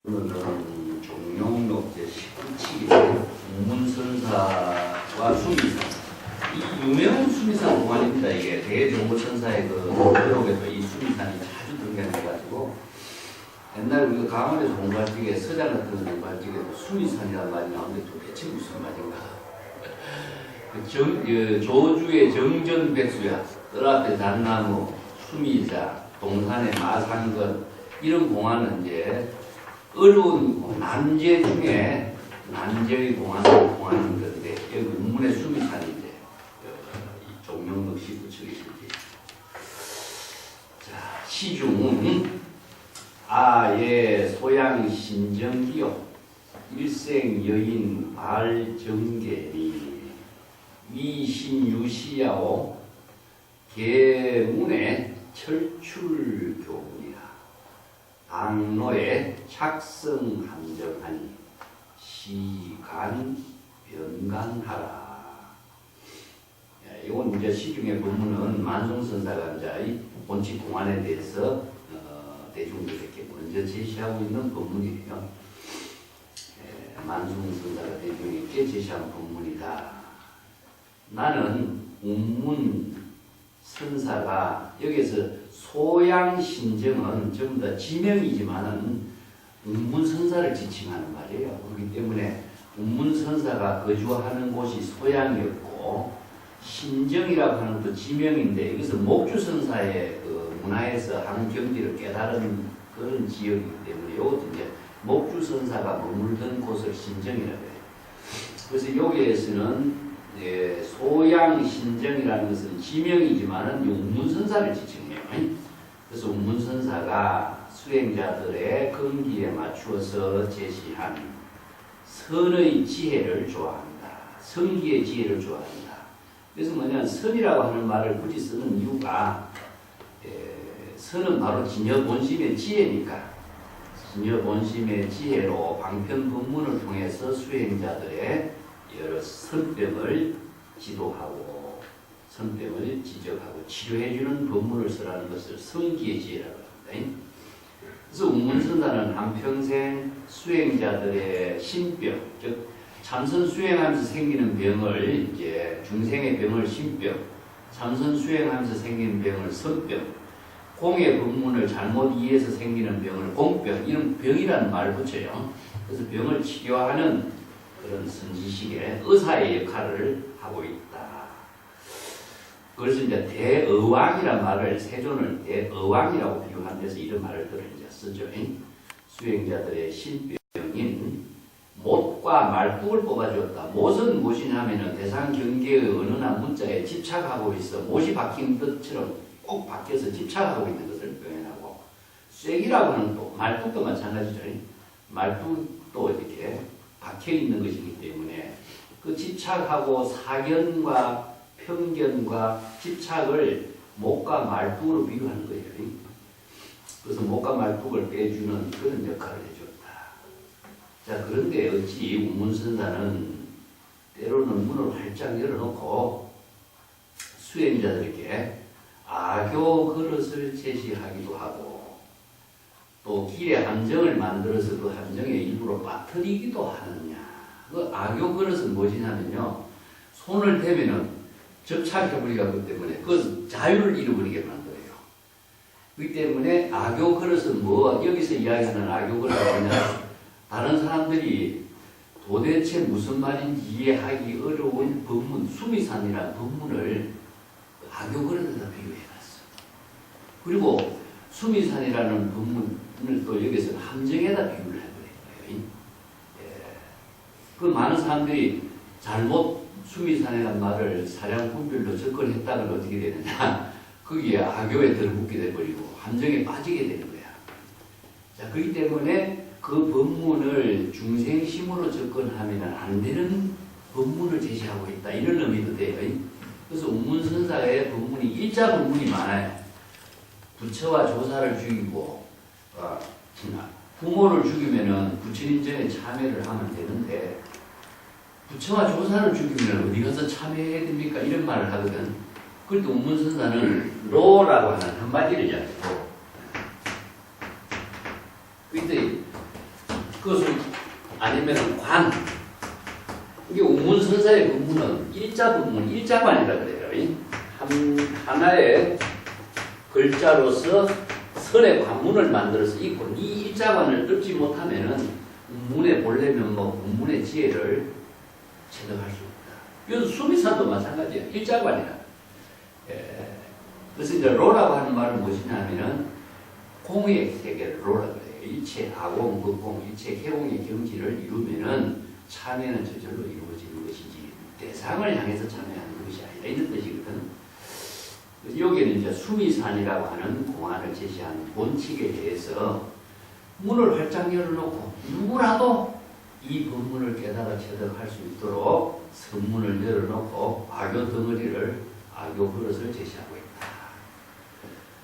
오늘은 종용록 제19칙인데 문선사와 수미사, 이 유명한 수미사 공안입니다. 이게 대종고천사의 그 기록에도 이 수미산이 자주 등장해가지고 옛날에 우리가 강원에서 공부할 적에 서장 같은 거 공부할 적에도 수미산이라는 말이 나오는데 도대체 무슨 말인가? 조주의 정전백수야, 뜰 앞에 잣나무, 수미자, 동산의 마산건, 이런 공안은 이제 어려운 난제 중에 난제의 공안인 건데, 여기 문문의 수미산이 이제 이 종명록 19척이 있지. 자, 시중 아예 소양 신정기요 일생 여인 발정계니 위신유시야오 계문의 철출교문이라 당로에 착성함정하니 시간 변간하라. 이건 이제 시중의 본문은 만송선사가 이제 이 본칙 공안에 대해서 대중들에게 먼저 제시하고 있는 본문이에요. 만송선사가 대중에게 제시한 본문이다. 나는 운문선사가 여기서 소양신정은 전부 다 지명이지만은 운문선사를 지칭하는 말이에요. 그렇기 때문에 운문선사가 거주하는 곳이 소양이었고 신정이라고 하는 또 지명인데 여기서 목주선사의 그 문화에서 한 경지를 깨달은 그런 지역이기 때문에 이것도 이제 목주선사가 머물던 곳을 신정이라고 해요. 그래서 여기에서는 소양신정이라는 것은 지명이지만은 운문선사를 지칭해요. 그래서 운문선사가 수행자들의 근기에 맞추어서 제시한 선의 지혜를 좋아한다. 성기의 지혜를 좋아한다. 그래서 뭐냐면 선이라고 하는 말을 굳이 쓰는 이유가 선은 바로 진여본심의 지혜니까 진여본심의 지혜로 방편법문을 통해서 수행자들의 여러 선병을 지도하고 선병을 지적하고 치료해주는 법문을 쓰라는 것을 성기의 지혜라고 합니다. 그래서 운문선사는 한평생 수행자들의 신병, 즉 참선 수행하면서 생기는 병을 이제 중생의 병을 신병, 참선 수행하면서 생기는 병을 선병, 공의 법문을 잘못 이해해서 생기는 병을 공병, 이런 병이라는 말을 붙여요. 그래서 병을 치료하는 그런 선지식의 의사의 역할을 하고 있다. 그래서 이제 대의왕이라는 말을 세존을 대의왕이라고 비유한 데서 이런 말을 들어 이제 쓰죠. 수행자들의 신병인 못과 말뚝을 뽑아주었다. 못은 무엇이냐면은 대상 경계의 어느나 문자에 집착하고 있어 못이 박힌 것처럼 꼭 박혀서 집착하고 있는 것을 표현하고, 쐐기라고 하는 또 말뚝도 마찬가지죠. 말뚝도 이렇게 박혀 있는 것이기 때문에 그 집착하고 사견과 편견과 집착을 못과 말뚝으로 비유하는 거예요. 그래서 못과 말뚝을 빼주는 그런 역할을 해줬다. 자, 그런데 어찌 운문선사는 때로는 문을 활짝 열어놓고 수행자들에게 악교 그릇을 제시하기도 하고 또 길에 함정을 만들어서 그 함정에 일부러 빠뜨리기도 하느냐. 그 악교 그릇은 무엇이냐면요, 손을 대면은 접착해버리기 때문에 그 자유를 잃어버리게 만들어요. 그렇기 때문에 악교 그릇은 뭐, 여기서 이야기하는 악교 그릇은 뭐냐, 다른 사람들이 도대체 무슨 말인지 이해하기 어려운 법문, 수미산이라는 법문을 악교 그릇에다 비유해놨어. 그리고 수미산이라는 법문을 또 여기서는 함정에다 비유를 해버린 거예요. 그 많은 사람들이 잘못 수미산이라는 말을 사량분별로 접근했다면 어떻게 되느냐, 거기에 악교에 들어붙게 돼버리고 함정에 빠지게 되는 거야. 자, 그렇기 때문에 그 법문을 중생심으로 접근하면 안 되는 법문을 제시하고 있다, 이런 의미도 돼요. 그래서 운문선사의 법문이 일자 법문이 많아요. 부처와 조사를 죽이고 부모를 죽이면은 부처님전에 참회를 하면 되는데 부처와 조사를 죽이면 어디 가서 참회해야 됩니까? 이런 말을 하거든. 그럴 때 운문선사는 로라고 하는 한마디를 잡고, 근데 그것은 아니면 관. 이게 운문선사의 법문은 일자 법문, 일자관이라 그래요. 하나의 글자로서 설의 관문을 만들어서 있고 이 일자관을 뜯지 못하면은 운문의 본래 면목, 운문의 지혜를 체득할 수 없다. 이건 수미산도 마찬가지예요. 일자관이라. 그래서 이제 로라고 하는 말은 무엇이냐면은 공의 세계를 로라 그래요. 일체 아공, 극공, 일체 개공의 경지를 이루면은 참여는 저절로 이루어지는 것이지 대상을 향해서 참여하는 것이 아니라 이런 뜻이거든. 여기는 이제 수미산이라고 하는 공안을 제시하는 본칙에 대해서 문을 활짝 열어놓고 누구라도 이 법문을 깨달아 체득할 수 있도록 선문을 열어놓고 악교 덩어리를 악교 그릇을 제시하고 있다.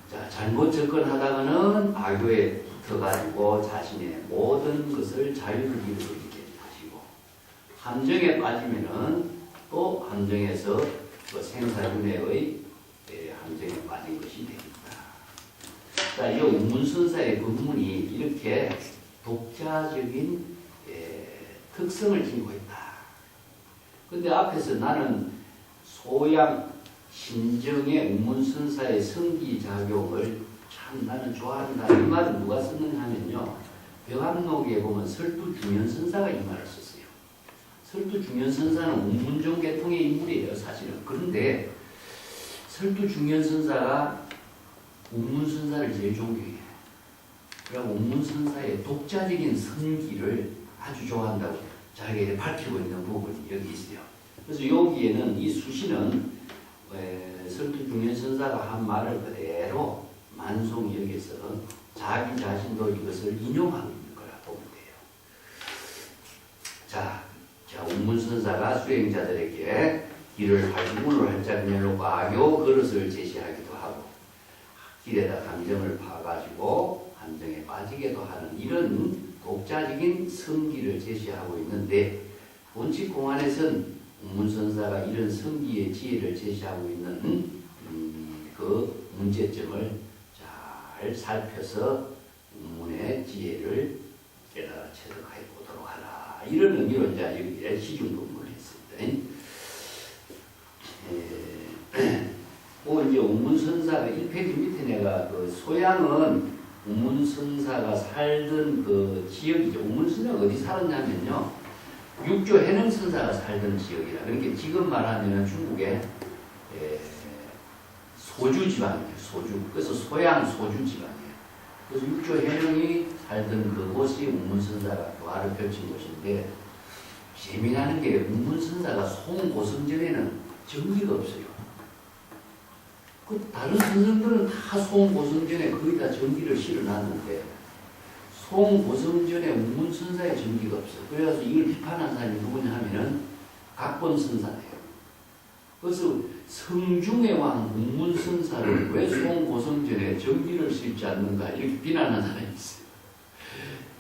자, 잘못 접근하다가는 악교에 붙어가지고 자신의 모든 것을 자유를 잃어버리게 하시고 함정에 빠지면은 또 함정에서 그 생사윤회의 함정에 빠진 것이 됩니다. 자, 이 운문선사의 법문이 이렇게 독자적인 특성을 지니고 있다. 근데 앞에서 나는 소양 신정의 운문선사의 성기작용을 참 나는 좋아한다. 이 말은 누가 썼느냐 하면요. 벽암록에 보면 설두중현선사가 이 말을 썼어요. 설두중현선사는 운문종 계통의 인물이에요. 사실은. 그런데 설두중현선사가 운문선사를 제일 존경해요. 그리고 운문선사의 독자적인 선기를 아주 좋아한다고 자기가 밝히고 있는 부분이 여기 있어요. 그래서 여기에는 이 수시는 설두중현선사가 한 말을 그대로 만송이 여기서 자기 자신도 이것을 인용하고 있는 거라 보면 돼요. 자, 운문선사가 수행자들에게 길을 문을 활짝 열어놓고 악교 그릇을 제시하기도 하고 길에다 감정을 파가지고 함정에 빠지게도 하는 이런 독자적인 성기를 제시하고 있는데 본칙공안에서는 운문선사가 이런 성기의 지혜를 제시하고 있는 그 문제점을 잘 살펴서 운문의 지혜를 깨달아 체득하여 보도록 하라. 이런 의미로 이제 여기에 시중법문을 했습니다. 이제 운문선사가 1페이지 밑에 내가 그 소양은 운문선사가 살던 그 지역이죠. 운문선사가 어디 살았냐면요. 육조 해능선사가 살던 지역이라. 그러니까 지금 말하면 중국의 소주 지방이에요. 소주. 그래서 소양 소주 지방이에요. 그래서 육조 해능이 살던 그곳이 운문선사가 부활을 펼친 곳인데 재미나는 게 운문선사가 송고성전에는 전기가 없어요. 그 다른 선생들은 다 송고성전에 거의 다 전기를 실어놨는데 송고성전에 운문선사의 전기가 없어. 그래서 이걸 비판한 사람이 누구냐 하면은 각본선사예요. 그래서 성중의 왕 운문선사를 왜 송고성전에 전기를 실지 않는가 이렇게 비난하는 사람이 있어요.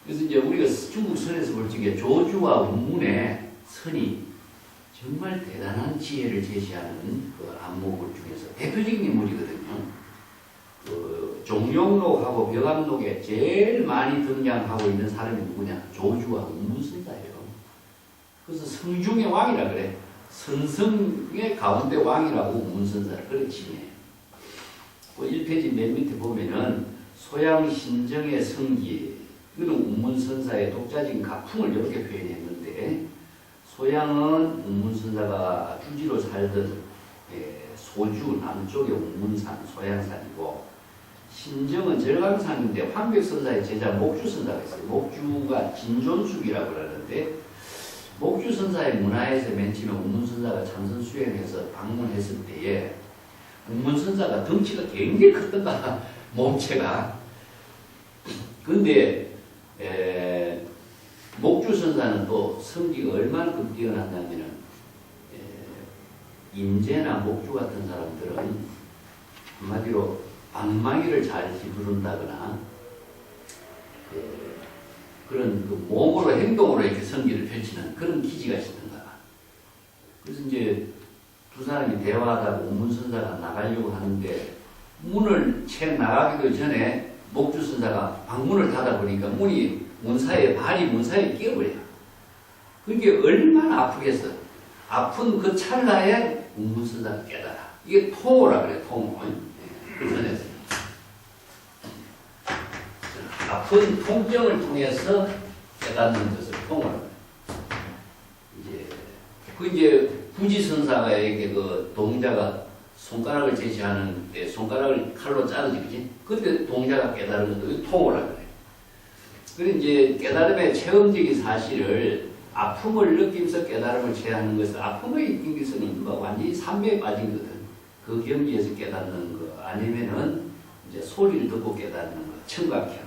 그래서 이제 우리가 중국 선에서 볼 적에 조주와 운문의 선이 정말 대단한 지혜를 제시하는 그 안목을 중에서 대표적인 인물이거든요. 그 종룡록하고 벽암록에 제일 많이 등장하고 있는 사람이 누구냐? 조주와 운문선사예요. 그래서 성중의 왕이라 그래. 선성의 가운데 왕이라고 운문선사를 그렇게 칭해요. 그 1페이지 맨 밑에 보면은 소양신정의 성기, 이거는 운문선사의 독자적인 가풍을 이렇게 표현했는데 소양은 운문선사가 주지로 살던 소주 남쪽의 운문산, 소양산이고 신정은 절강산인데 황백선사의 제자 목주선사가 있어요. 목주가 진존숙이라고 그러는데 목주선사의 문화에서 맨 처음에 운문선사가 참선 수행해서 방문했을 때에 운문선사가 덩치가 굉장히 크던가 몸체가. 근데 목주선사는 또 성기가 얼마만큼 뛰어났냐면은 임재나 목주 같은 사람들은 한마디로 방망이를 잘 휘두른다거나 그런 그 몸으로 행동으로 이렇게 성기를 펼치는 그런 기지가 있던가. 그래서 이제 두 사람이 대화하다가 운문선사가 나가려고 하는데 문을 채 나가기도 전에 목주선사가 방문을 닫아 보니까 문이 문사에 발이 문사에 끼어버려요. 그게 얼마나 아프겠어. 아픈 그 찰나에 운문선사를 깨달아. 이게 통호라 그래, 통호. 그래서 아픈 통증을 통해서 깨닫는 것을 통호라 그래. 이제 부지선사에게 그 동자가 손가락을 제시하는 때 손가락을 칼로 자르지, 그지? 그때 동자가 깨달은 것도 통호라 그래. 그리고 이제 깨달음의 체험적인 사실을 아픔을 느끼면서 깨달음을 취하는 것은 아픔을 느끼면서는 완전히 삼매에 빠진 거거든. 그 경지에서 깨닫는 거 아니면은 이제 소리를 듣고 깨닫는 거 청각형,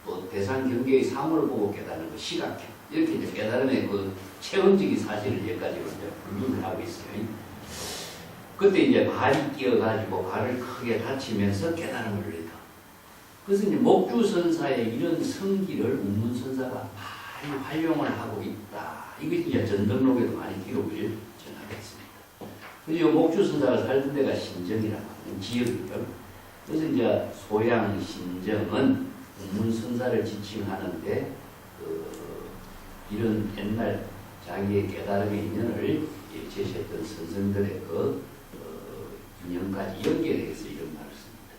또 대상 경계의 사물을 보고 깨닫는 거 시각형, 이렇게 이제 깨달음의 그 체험적인 사실을 여기까지 분류를 하고 있어요. 그때 이제 발이 끼어가지고 발을 크게 다치면서 깨달음을 얻어. 그래서 이제 목주선사의 이런 성기를 운문선사가 많이 활용을 하고 있다. 이것이 이제 전등록에도 많이 기록을 전하겠습니다. 그래서 목주선사가 살던 데가 신정이라고 하는 지역이죠. 그래서 이제 소양 신정은 운문선사를 지칭하는데 이런 옛날 자기의 깨달음의 인연을 제시했던 선생들의 그 인연까지 연결해서 이런 말을 씁니다.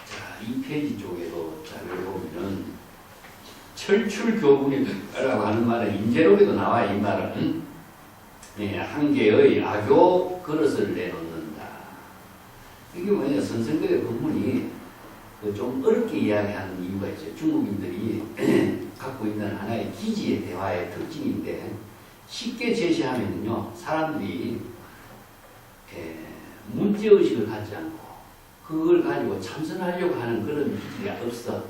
자, 이 페이지 쪽에도 자료를 보면은 철출교분이라고 하는 말은 인재록에도 나와요. 이 말은 한 개의 악교 그릇을 내놓는다. 이게 뭐냐, 선생들의 법문이 좀 어렵게 이야기하는 이유가 있어요. 중국인들이 갖고 있는 하나의 기지의 대화의 특징인데 쉽게 제시하면요 사람들이 문제의식을 갖지 않고 그걸 가지고 참선하려고 하는 그런 기지가 없어.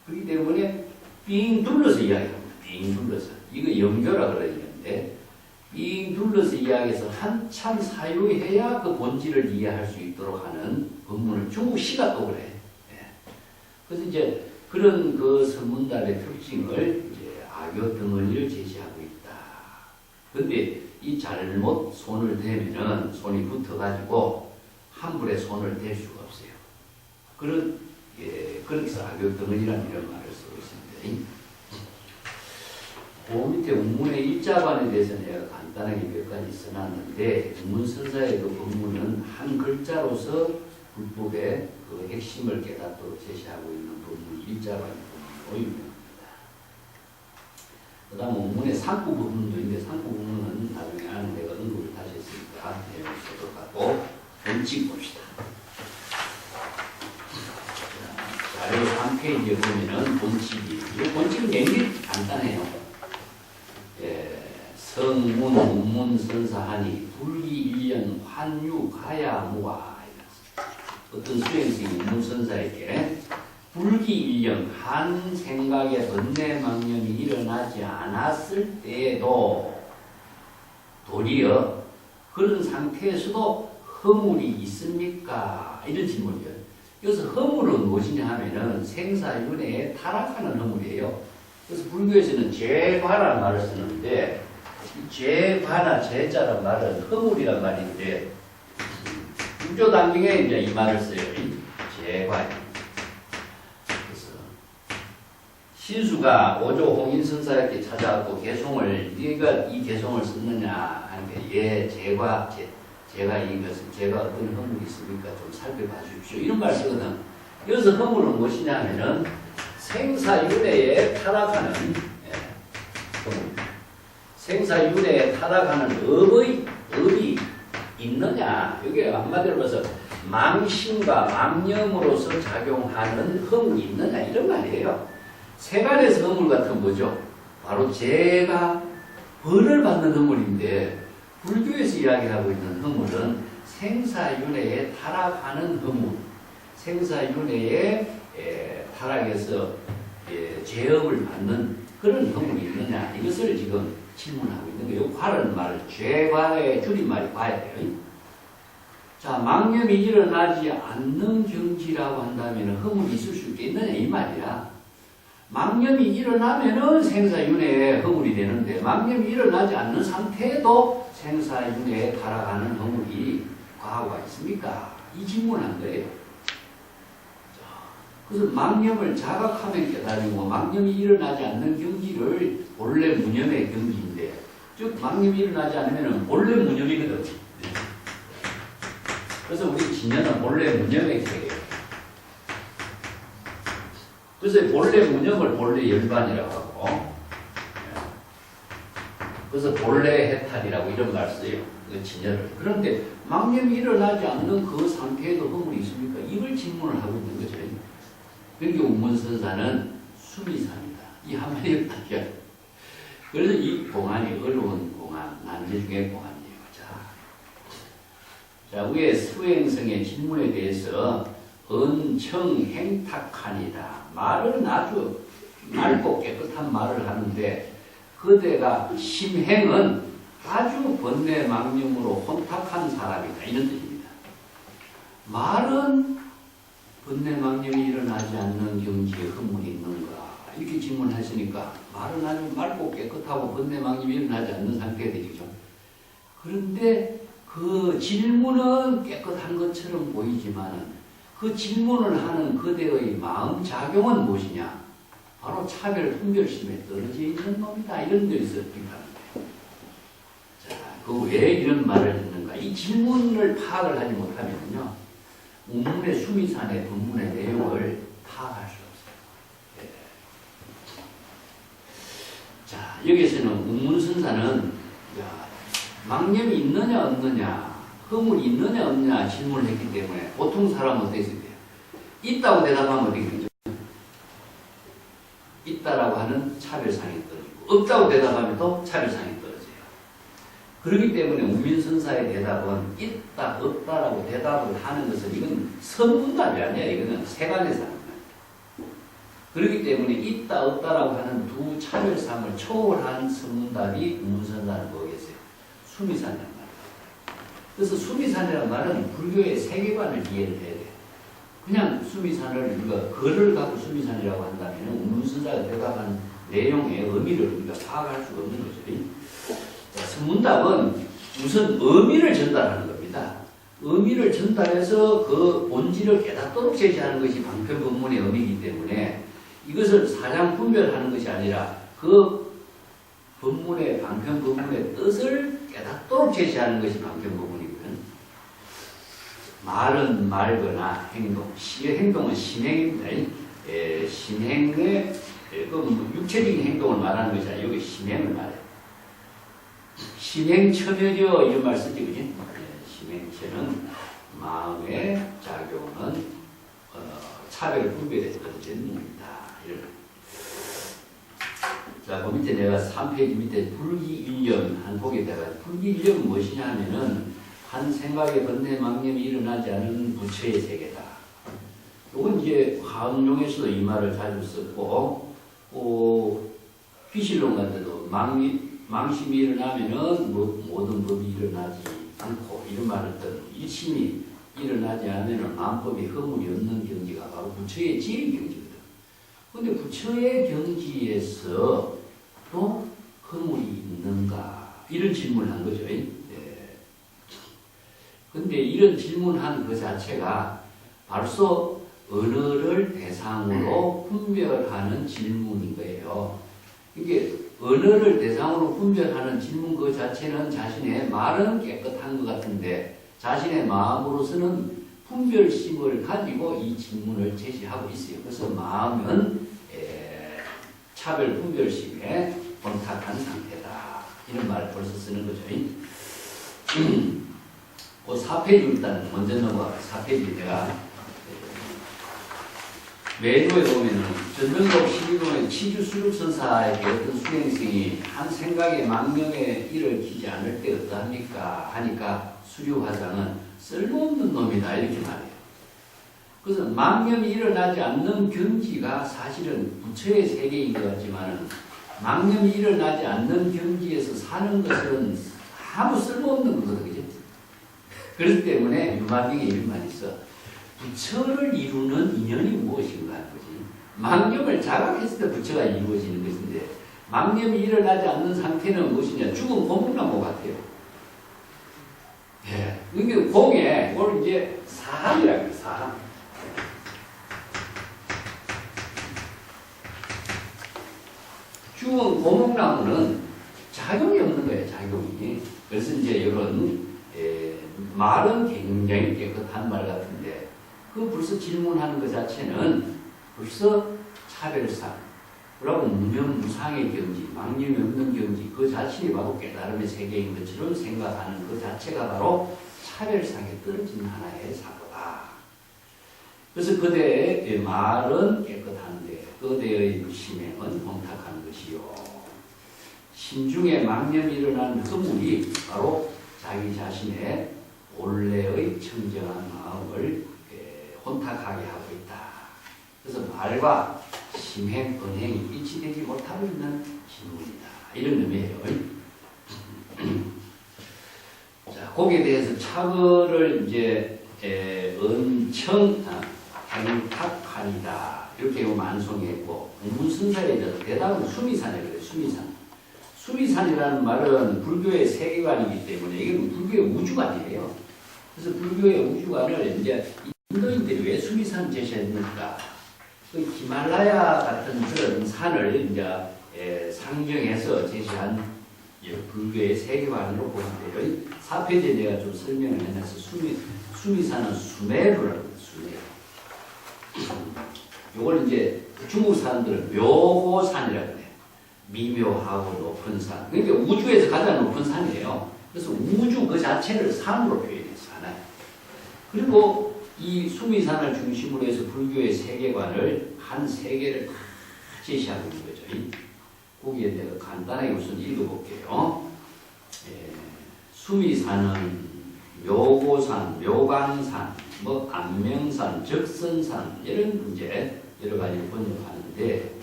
그렇기 때문에 삥 둘러서 이야기합니다. 삥 둘러서. 이거 영교라 그러는데 삥 둘러서 이야기해서 한참 사유해야 그 본질을 이해할 수 있도록 하는 법문을 중국시가 또 그래. 그래서 이제 그런 그 선문답의 특징을 이제 악교 덩어리를 제시하고 있다. 근데 이 잘못 손을 대면은 손이 붙어가지고 함부로 손을 댈 수가 없어요. 그래서 악교 덩어리라는 이런 말을 쓰고 있습니다. 그 밑에 운문의 일자반에 대해서 내가 간단하게 몇 가지 써놨는데 운문선사의 그 법문은 한 글자로서 불법의 그 핵심을 깨닫도록 제시하고 있는 법문 일자반의 법문으로 유명합니다. 그 다음 운문의 상구 법문도 있는데 상구 법문은 나중에 아는 데가 언급을 다시 했으니까 내용을 써도 가고 원칙 봅시다. 자료 3페이지에 보면은 원칙이 이 원칙은 굉장히 간단해요. 성문, 운문, 선사하니 불기일련, 환유, 가야, 무아. 어떤 수행승이 운문선사에게 불기일령 한 생각의 번뇌망념이 일어나지 않았을 때에도 도리어 그런 상태에서도 허물이 있습니까? 이런 질문이에요. 여기서 허물은 무엇이냐 하면은 생사윤회에 타락하는 허물이에요. 그래서 불교에서는 죄과라는 말을 쓰는데 죄과나 죄자란 말은 허물이란 말인데 불교 단중에 이제 이 말을 써요. 죄과. 그래서 신수가 오조 홍인선사에게 찾아왔고 개송을 네가 이 개송을 썼느냐 하는데 예 죄과 제가 이것은 제가 어떤 허물이 있습니까? 좀 살펴봐 주십시오. 이런 말 쓰거든. 여기서 허물은 무엇이냐 하면은 생사윤회에 타락하는 허물. 생사윤회에 타락하는 업이 있느냐. 이게 한마디로 봐서 망신과 망념으로서 작용하는 허물이 있느냐 이런 말이에요. 세간에서 허물 같은 뭐죠? 바로 죄가 벌을 받는 허물인데 불교에서 이야기하고 있는 허물은 생사윤회에 타락하는 허물, 생사윤회에 타락해서 죄업을 받는 그런 허물이 있느냐 이것을 지금 질문하고 있는 거예요. 과라는 말을 죄과의 줄임말이 과야 돼요. 자, 망념이 일어나지 않는 경지라고 한다면 허물이 있을 수 있겠느냐 이 말이야. 망념이 일어나면은 생사윤회에 허물이 되는데 망념이 일어나지 않는 상태에도 생사윤회에 타락하는 허물이 과거가 있습니까? 이 질문한 거예요. 자, 그래서 망념을 자각하면 깨달이고 망념이 일어나지 않는 경지를 본래 무념의 경지인데 즉 망념이 일어나지 않으면 본래 무념이거든. 그래서 우리 진여는 본래 무념의 세계. 그래서 본래 무념을 본래 열반이라고 하고 그래서 본래 해탈이라고 이런 말 써요. 그 진여를. 그런데 망념이 일어나지 않는 그 상태에도 허물이 있습니까? 이걸 질문을 하고 있는 거죠. 그러니까 운문선사는 수미산이다. 이 한마디에 딱이야. 그래서 이 공안이 어려운 공안, 난제 중의 공안이에요. 자, 위에 수행성의 질문에 대해서 은청행탁하니다. 말은 아주 맑고 깨끗한 말을 하는데 그대가 심행은 아주 번뇌 망념으로 혼탁한 사람이다. 이런 뜻입니다. 말은 번뇌 망념이 일어나지 않는 경지에 허물이 있는가? 이렇게 질문하시니까 말은 아주 맑고 깨끗하고 번뇌 망념이 일어나지 않는 상태가 되죠. 그런데 그 질문은 깨끗한 것처럼 보이지만은 그 질문을 하는 그대의 마음 작용은 무엇이냐? 바로 차별 분별심에 떨어져 있는 놈이다. 이런 데서 비판합니다. 자, 그 왜 이런 말을 했는가? 이 질문을 파악을 하지 못하면요, 운문의 수미산의 본문의 내용을 파악할 수 없어요. 네. 자, 여기서는 운문선사는 망념이 있느냐 없느냐, 허물이 있느냐 없느냐 질문을 했기 때문에 보통 사람은 어떻게 해요? 있다고 대답하면 어떻게 되죠? 있다라고 하는 차별상이 떨어지고 없다고 대답하면 또 차별상이 떨어져요. 그렇기 때문에 운민선사의 대답은 있다 없다라고 대답을 하는 것은 이건 선문답이 아니야. 이거는 세간에서 하는 거예요. 그렇기 때문에 있다 없다라고 하는 두 차별상을 초월한 선문답이 운문선사는 뭐겠어요? 수미산이라는 말이에요. 그래서 수미산이라는 말은 불교의 세계관을 이해를 해야 돼요. 그냥 수미산을 우리가 글을 갖고 수미산이라고 한다면 운문선사가 대답한 내용의 의미를 우리가 파악할 수가 없는 거죠. 자, 선문답은 우선 의미를 전달하는 겁니다. 의미를 전달해서 그 본질을 깨닫도록 제시하는 것이 방편법문의 의미이기 때문에 이것을 사량 분별하는 것이 아니라 그 법문의 방편법문의 뜻을 깨닫도록 제시하는 것이 방편법문이고요. 말은 말거나 행동은 심행입니다. 심행의 그 육체적인 행동을 말하는 것이 아니라 여기 심행을 말해요. 심행처멸이여 이런 말 쓰지, 그지? 심행체는 마음의 작용은 차별 분별에 떨어지는 문이다. 이런. 자, 그 밑에 내가 3페이지 밑에 불기일념 한 곡에다가 불기일념은 무엇이냐 하면은 한 생각의 번뇌 망념이 일어나지 않은 부처의 세계다. 이건 이제 화엄용에서도 이 말을 자주 썼고, 비실론 같은 망심이 일어나면은 모든 법이 일어나지 않고 이런 말을 듣는 일심이 일어나지 않으면 만법이 허물이 없는 경지가 바로 부처의 지혜 경지거든. 그런데 부처의 경지에서 또 허물이 있는가? 이런 질문을 한 거죠. 근데 이런 질문한 그 자체가 벌써 언어를 대상으로 분별하는 질문인 거예요. 이게 언어를 대상으로 분별하는 질문 그 자체는 자신의 말은 깨끗한 것 같은데 자신의 마음으로서는 분별심을 가지고 이 질문을 제시하고 있어요. 그래서 마음은 차별 분별심에 혼탁한 상태다. 이런 말을 벌써 쓰는 거죠. 그 4페이지 일단 먼저 넘어가. 4페이지 내가 매도에 보면은 전명록 12동의 치주수륙선사에게 어떤 수행생이 한 생각에 망명에 일을 기지 않을 때 어떠합니까? 하니까 수류화장은 쓸모없는 놈이다. 이렇게 말해요. 그래서 망념이 일어나지 않는 경지가 사실은 부처의 세계인 것 같지만 망념이 일어나지 않는 경지에서 사는 것은 아무 쓸모없는 거거든요. 그렇기 때문에 유마경에 이런 말이 있어. 부처를 이루는 인연이 무엇인가 하는 거지. 망념을 자각했을 때 부처가 이루어지는 것인데 망념이 일어나지 않는 상태는 무엇이냐. 죽은 고목나무 같아요. 예. 그러니까 공에 그걸 이제 사함이라고 해요. 사함. 죽은 고목나무는 작용이 없는 거예요, 작용이. 그래서 이제 이런 말은 굉장히 깨끗한 말 같은데 그 벌써 질문하는 것 자체는 벌써 차별상, 그러고 무념무상의 경지, 망념이 없는 경지 그 자신이 바로 깨달음의 세계인 것처럼 생각하는 그 자체가 바로 차별상에 떨어진 하나의 사고다. 그래서 그대의 말은 깨끗한데 그대의 심행은 혼탁한 것이요. 심중에 망념이 일어나는 허물이 바로 자기 자신의 본래의 청정한 마음을 혼탁하게 하고 있다. 그래서 말과 심행, 언행이 일치되지 못하고 있는 질문이다. 이런 의미예요. 자, 거기에 대해서 차거를 이제 은청 행탁하니다 이렇게 만송했고 문순사에 대해서 대답은 수미산에 그래요. 수미산. 수미산이라는 말은 불교의 세계관이기 때문에 이게 불교의 우주관이에요. 그래서 불교의 우주관을 이제 인도인들이 왜 수미산 제시했는가? 그 히말라야 같은 그런 산을 이제 상정해서 제시한 불교의 세계관으로 보는데요. 4페이지에 내가 좀 설명을 해놔서 수미산은 수메루라고 합니다. 수메루. 요걸 이제 중국 사람들은 묘고산이라고 해요. 미묘하고 높은 산. 그러니까 우주에서 가장 높은 산이에요. 그래서 우주 그 자체를 산으로 표현했어요. 하나. 그리고 이 수미산을 중심으로 해서 불교의 세계관을 한 세계를 다 제시하고 있는 거죠. 거기에 내가 간단하게 우선 읽어볼게요. 수미산은 묘고산, 묘강산, 뭐 안명산, 적선산 이런 이제 여러 가지 번역하는데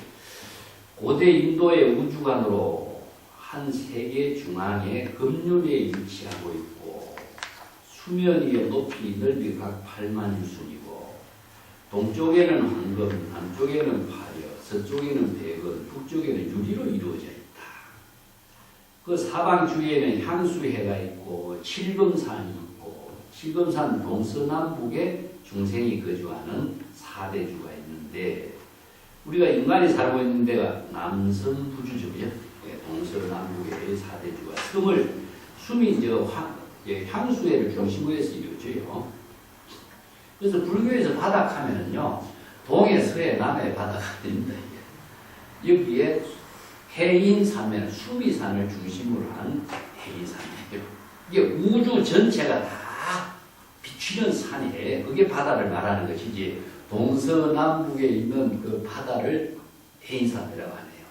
고대 인도의 우주관으로 한 세계 중앙에 금융에 위치하고 있고 수면위의 높이 넓이 각 8만 유순이고 동쪽에는 황금, 남쪽에는 화려, 서쪽에는 백은, 북쪽에는 유리로 이루어져 있다. 그 사방 주위에는 향수해가 있고 칠금산이 있고 칠금산 동서남북에 중생이 거주하는 4대주가 있는데 우리가 인간이 살고 있는 데가 남섬부주죠. 동서남북의 4대주가 섬을 숨이 이제 향수해를 중심으로 해서 이루어져요. 그래서 불교에서 바닥하면은요, 동해, 서해, 남해 바닥이 됩니다. 여기에 해인산면, 수미산을 중심으로 한 해인산이에요. 이게 우주 전체가 다 비추는 산이에요. 그게 바다를 말하는 것이지, 동서남북에 있는 그 바다를 해인산이라고 하네요.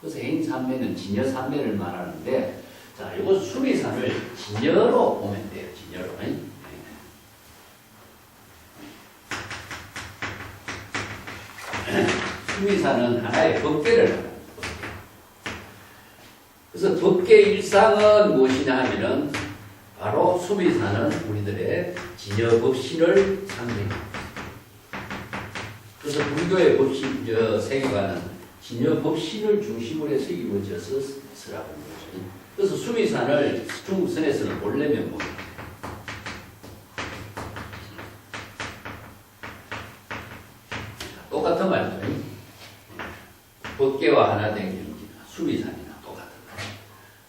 그래서 해인산면은 진여산면을 말하는데, 자, 이거 수미산을 진여로 보면 돼요. 진여로. 수미산은 하나의 법계를 말합니다. 그래서 법계 일상은 무엇이냐 하면은 바로 수미산은 우리들의 진여법신을 상징합니다. 그래서 불교의 법신, 세계관은 진여법신을 중심으로 해서 이루어져서 서라고 하는 거죠. 그래서 수미산을 중국선에서는 본래면 봅니다. 똑같은 말이죠. 법계와 하나 된 경지나 수미산이나 똑같은 말.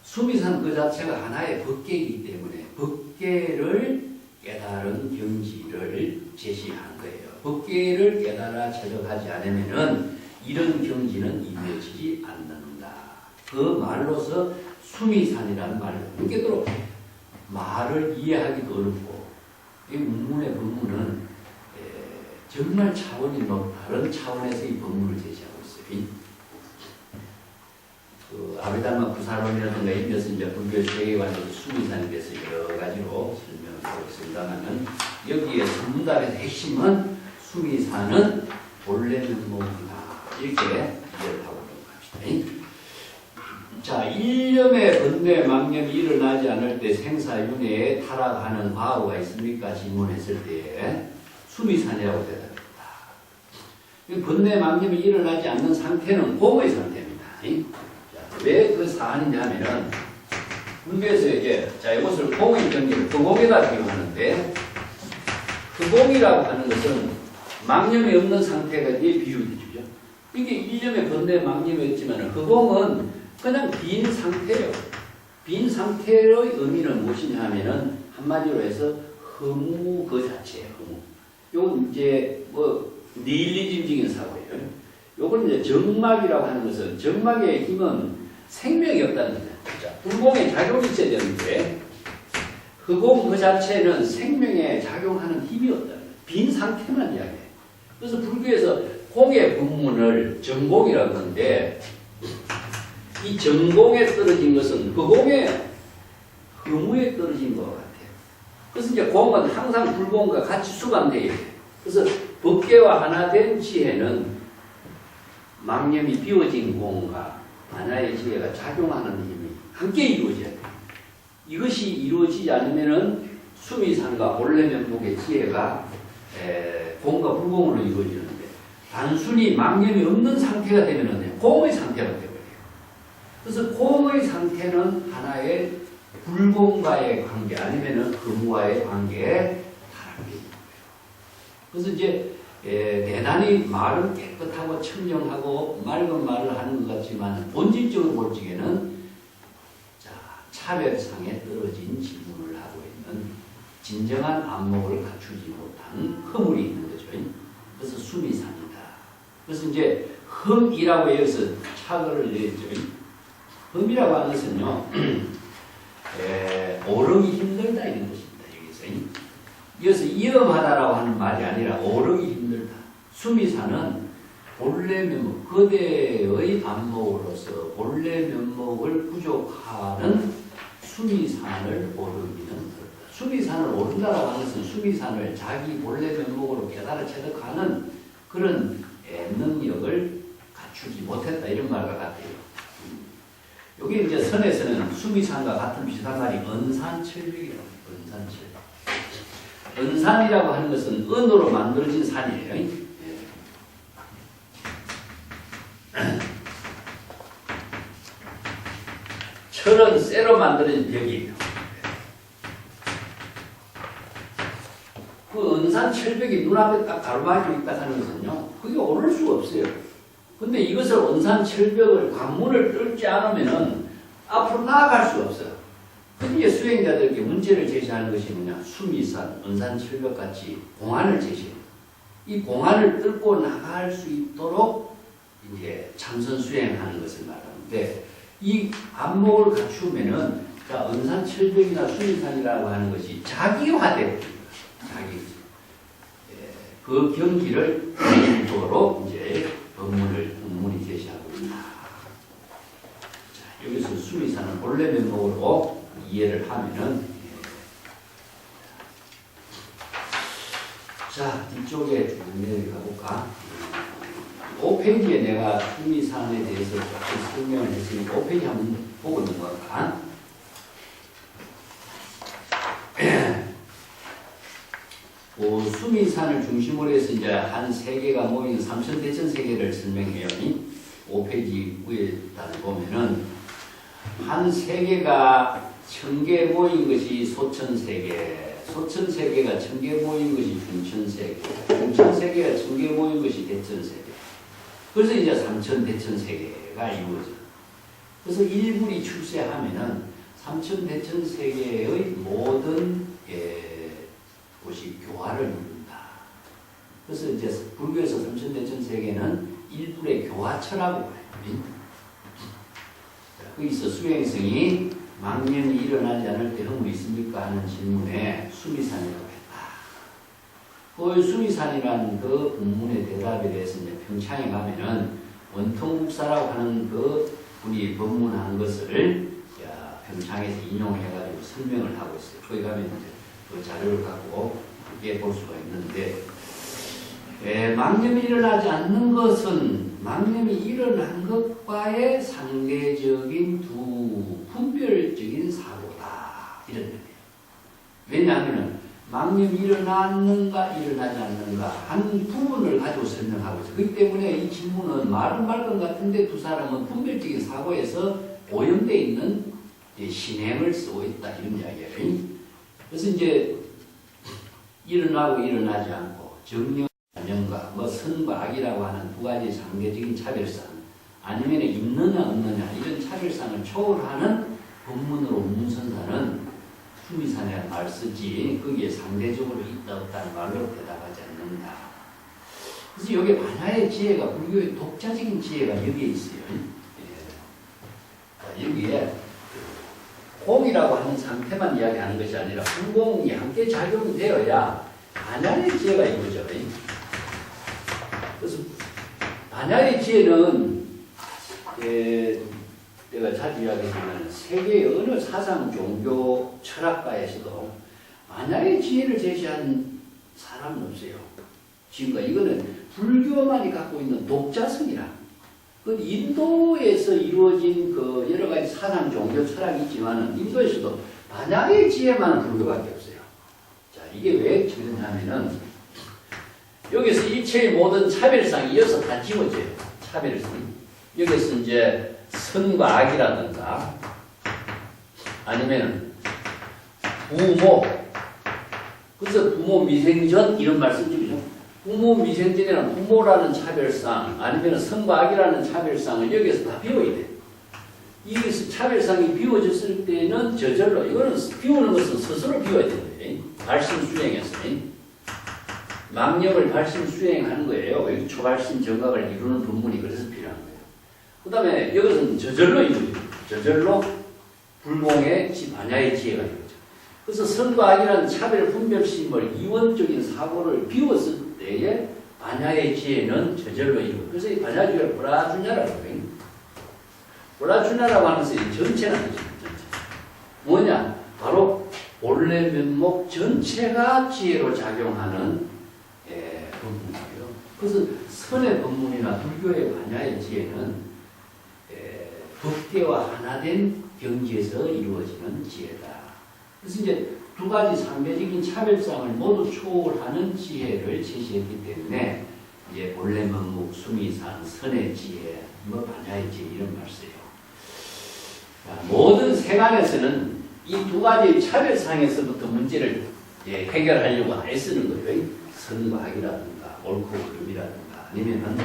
수미산 그 자체가 하나의 법계이기 때문에 법계를 깨달은 경지를 제시한 거예요. 법계를 깨달아 체득하지 않으면은 이런 경지는 이루어지지 않는다. 그 말로서 수미산이라는 말을 그렇게도 말을 이해하기도 어렵고 이 문문의 법문은 정말 차원이 다른 차원에서 이 법문을 제시하고 있어요. 그 아비달마 구사론이라든가 이런 데서 이제 불교 세계관에서 수미산에 대해서 여러 가지로 설명을 하고 있습니다만은 여기에 전문답의 핵심은 수미산은 본래 면목이다. 이렇게 이해를 하고 넘어갑시다. 자, 일념의 번뇌 망념이 일어나지 않을 때 생사윤회에 타락하는 과거가 있습니까? 질문했을 때 수미산이라고 대답합니다. 번뇌 망념이 일어나지 않는 상태는 공의 상태입니다. 왜 그 사안이냐 하면은 불교에서 이제 자 이것을 공의 경계를 흑공에다 비유하는데 흑공이라고 하는 것은 망념이 없는 상태가 이제 비유돼 주죠. 이게 일념의 건대 망념이었지만 흑공은 그냥 빈 상태예요. 빈 상태의 의미는 무엇이냐 하면은 한마디로 해서 허무 그 자체예요. 허무. 요건 이제 뭐 니힐리즘적인 사고예요. 요건 이제 정막이라고 하는 것은 정막의 힘은 생명이 없다는 거죠. 불공에 작용이 있어야 되는데 흑공 그 자체는 생명에 작용하는 힘이 없다는 거예요. 빈 상태만 이야기해요. 그래서 불교에서 공의 본문을 정공이라고 하는데 이 정공에 떨어진 것은 흑공의 허무에 떨어진 것 같아요. 그래서 이제 공은 항상 불공과 같이 수반되어야 돼요. 그래서 법계와 하나 된 지혜는 망념이 비워진 공과 만화의 지혜가 작용하는 힘이 함께 이루어져야 돼요. 이것이 이루어지지 않으면은 수미산과 본래면목의 지혜가 공과 불공으로 이루어지는데 단순히 망념이 없는 상태가 되면은 공의 상태가 되거든요. 그래서 공의 상태는 하나의 불공과의 관계 아니면은 금과의 관계에 달하게 됩니다. 그래서 이제 대단히 말은 깨끗하고 청정하고 맑은 말을 하는 것 같지만 본질적으로 볼 적에는 차별상에 떨어진 질문을 하고 있는 진정한 안목을 갖추지 못한 허물이 있는 거죠. 그래서 수미산이다. 그래서 이제 흠이라고 여기서 차별을 내죠. 흠이라고 하는 것은요, 오르기 힘들다 이런 것입니다. 여기서 위험하다라고 하는 말이 아니라 오르기 힘들다. 수미산은 본래 면목, 거대의 안목으로서 본래 면목을 부족하는 수미산을 오르기는 어렵다. 수미산을 오른다라고 하는 것은 수미산을 자기 본래 면목으로 깨달아 체득하는 그런 능력을 갖추지 못했다 이런 말과 같아요. 여기 이제 선에서는 수미산과 같은 비슷한 말이 은산철벽이라고 해요. 은산철벽. 은산이라고 하는 것은 은으로 만들어진 산이에요. 철은 쇠로 만들어진 벽이에요. 그 은산 철벽이 눈앞에 딱 가로막히고 있다 하는 것은요, 그게 오를 수가 없어요. 근데 이것을 은산 철벽을 관문을 뚫지 않으면은 앞으로 나아갈 수가 없어요. 근데 수행자들에게 문제를 제시하는 것이 뭐냐? 수미산, 은산 철벽 같이 공안을 제시해요. 이 공안을 뚫고 나갈 수 있도록 이제 참선 수행하는 것을 말하는데, 이 안목을 갖추면은 자, 은산 철벽이나 수미산이라고 하는 것이 자기화되고 자기 그 경기를 도로 이제 법문이 제시하고 있다. 자, 여기서 수미산은 본래 면목으로 이해를 하면은 자, 뒤쪽에 쭉 내려가 볼까? 5페이지에 내가 수미산에 대해서 조금 설명을 했으니까 5페이지 한번 보고 넘어갈까? 수미산을 중심으로 해서 이제 한 세계가 모인 삼천대천 세계를 설명해요. 5페이지 위에다 보면은 한 세계가 1000개 모인 것이 소천세계, 소천세계가 1000개 모인 것이 중천세계, 중천세계가 1000개 모인 것이 대천세계. 그래서 이제 삼천대천세계가 이루어져. 그래서 일불이 출세하면은 삼천대천세계의 모든 곳이 교화를 이룬다. 그래서 이제 불교에서 삼천대천세계는 일불의 교화처라고 봐요. 거기서 수행성이 망념이 일어나지 않을 때 허물이 있습니까? 하는 질문에 수미산이라고 했다. 그 수미산이라는 그 본문의 대답에 대해서 이제 평창에 가면은 원통국사라고 하는 그 분이 법문한 것을 평창에서 인용해가지고 설명을 하고 있어요. 거기 가면 이제 그 자료를 갖고 함께 볼 수가 있는데, 망념이 일어나지 않는 것은 망념이 일어난 것과의 상대적인 두 분별적인 사고다. 이런 의미예요. 왜냐하면 망념이 일어났는가 일어나지 않는가 한 부분을 가지고 설명하고 있어요. 그렇기 때문에 이 질문은 말은 말 것 같은데 두 사람은 분별적인 사고에서 오염되어 있는 신행을 쓰고 있다. 이런 이야기예요. 그래서 이제 일어나고 일어나지 않고 정령, 과 뭐 선과 악이라고 하는 두 가지 상대적인 차별상, 아니면 있느냐 없느냐 이런 차별상을 초월하는 법문으로 운문선사는 수미산이라는 말 쓰지 거기에 상대적으로 있다 없다는 말로 대답하지 않는다. 그래서 여기 반야의 지혜가 불교의 독자적인 지혜가 여기에 있어요. 예. 여기에 공이라고 하는 상태만 이야기하는 것이 아니라 불공이 함께 작용되어야 반야의 지혜가 이거죠. 그래서 반야의 지혜는 내가 자주 이야기하지만 세계의 어느 사상, 종교, 철학가에서도 반야의 지혜를 제시한 사람은 없어요. 지금까지 이거는 불교만이 갖고 있는 독자성이라. 그 인도에서 이루어진 그 여러 가지 사상, 종교, 철학이 있지만은 인도에서도 반야의 지혜만은 불교밖에 없어요. 자, 이게 왜 그러냐면은 여기서 일체의 모든 차별상이 이어서 다 지워져요. 차별상. 여기서 이제 선과 악이라든가 아니면 부모, 그래서 부모 미생전 이런 말씀드리죠. 부모 미생전이라는 부모라는 차별상 아니면 선과 악이라는 차별상을 여기서 다 비워야 돼. 이 차별상이 비워졌을 때는 저절로 이거는 비우는 것은 스스로 비워야 되는데 발심 수행에서 망념을 발심 수행하는 거예요. 여기 초발심 정각을 이루는 법문이 그래서 필요한 거예요. 그 다음에 이것은 저절로 이루어져요. 저절로 불공의 반야의 지혜가 이루어져요. 그래서 선과 악이라는 차별 분별심을 이원적인 사고를 비웠을 때에 반야의 지혜는 저절로 이루어져요. 그래서 이 반야의 지혜를 브라주냐라고 해요. 브라주냐라고 하는 것이 전체라는 것입니다. 전체. 뭐냐? 바로 본래 면목 전체가 지혜로 작용하는 법문이에요. 그래서 선의 법문이나 불교의 반야의 지혜는 법계와 하나된 경지에서 이루어지는 지혜다. 그래서 이제 두 가지 상대적인 차별상을 모두 초월하는 지혜를 제시했기 때문에 이제 본래 면목, 수미산, 선의 지혜, 뭐 반야의 지혜 이런 말 써요. 모든 세간에서는 이 두 가지 차별상에서부터 문제를 해결하려고 애쓰는 거예요. 선과 악이라든가 옳고 그름이라든가 아니면은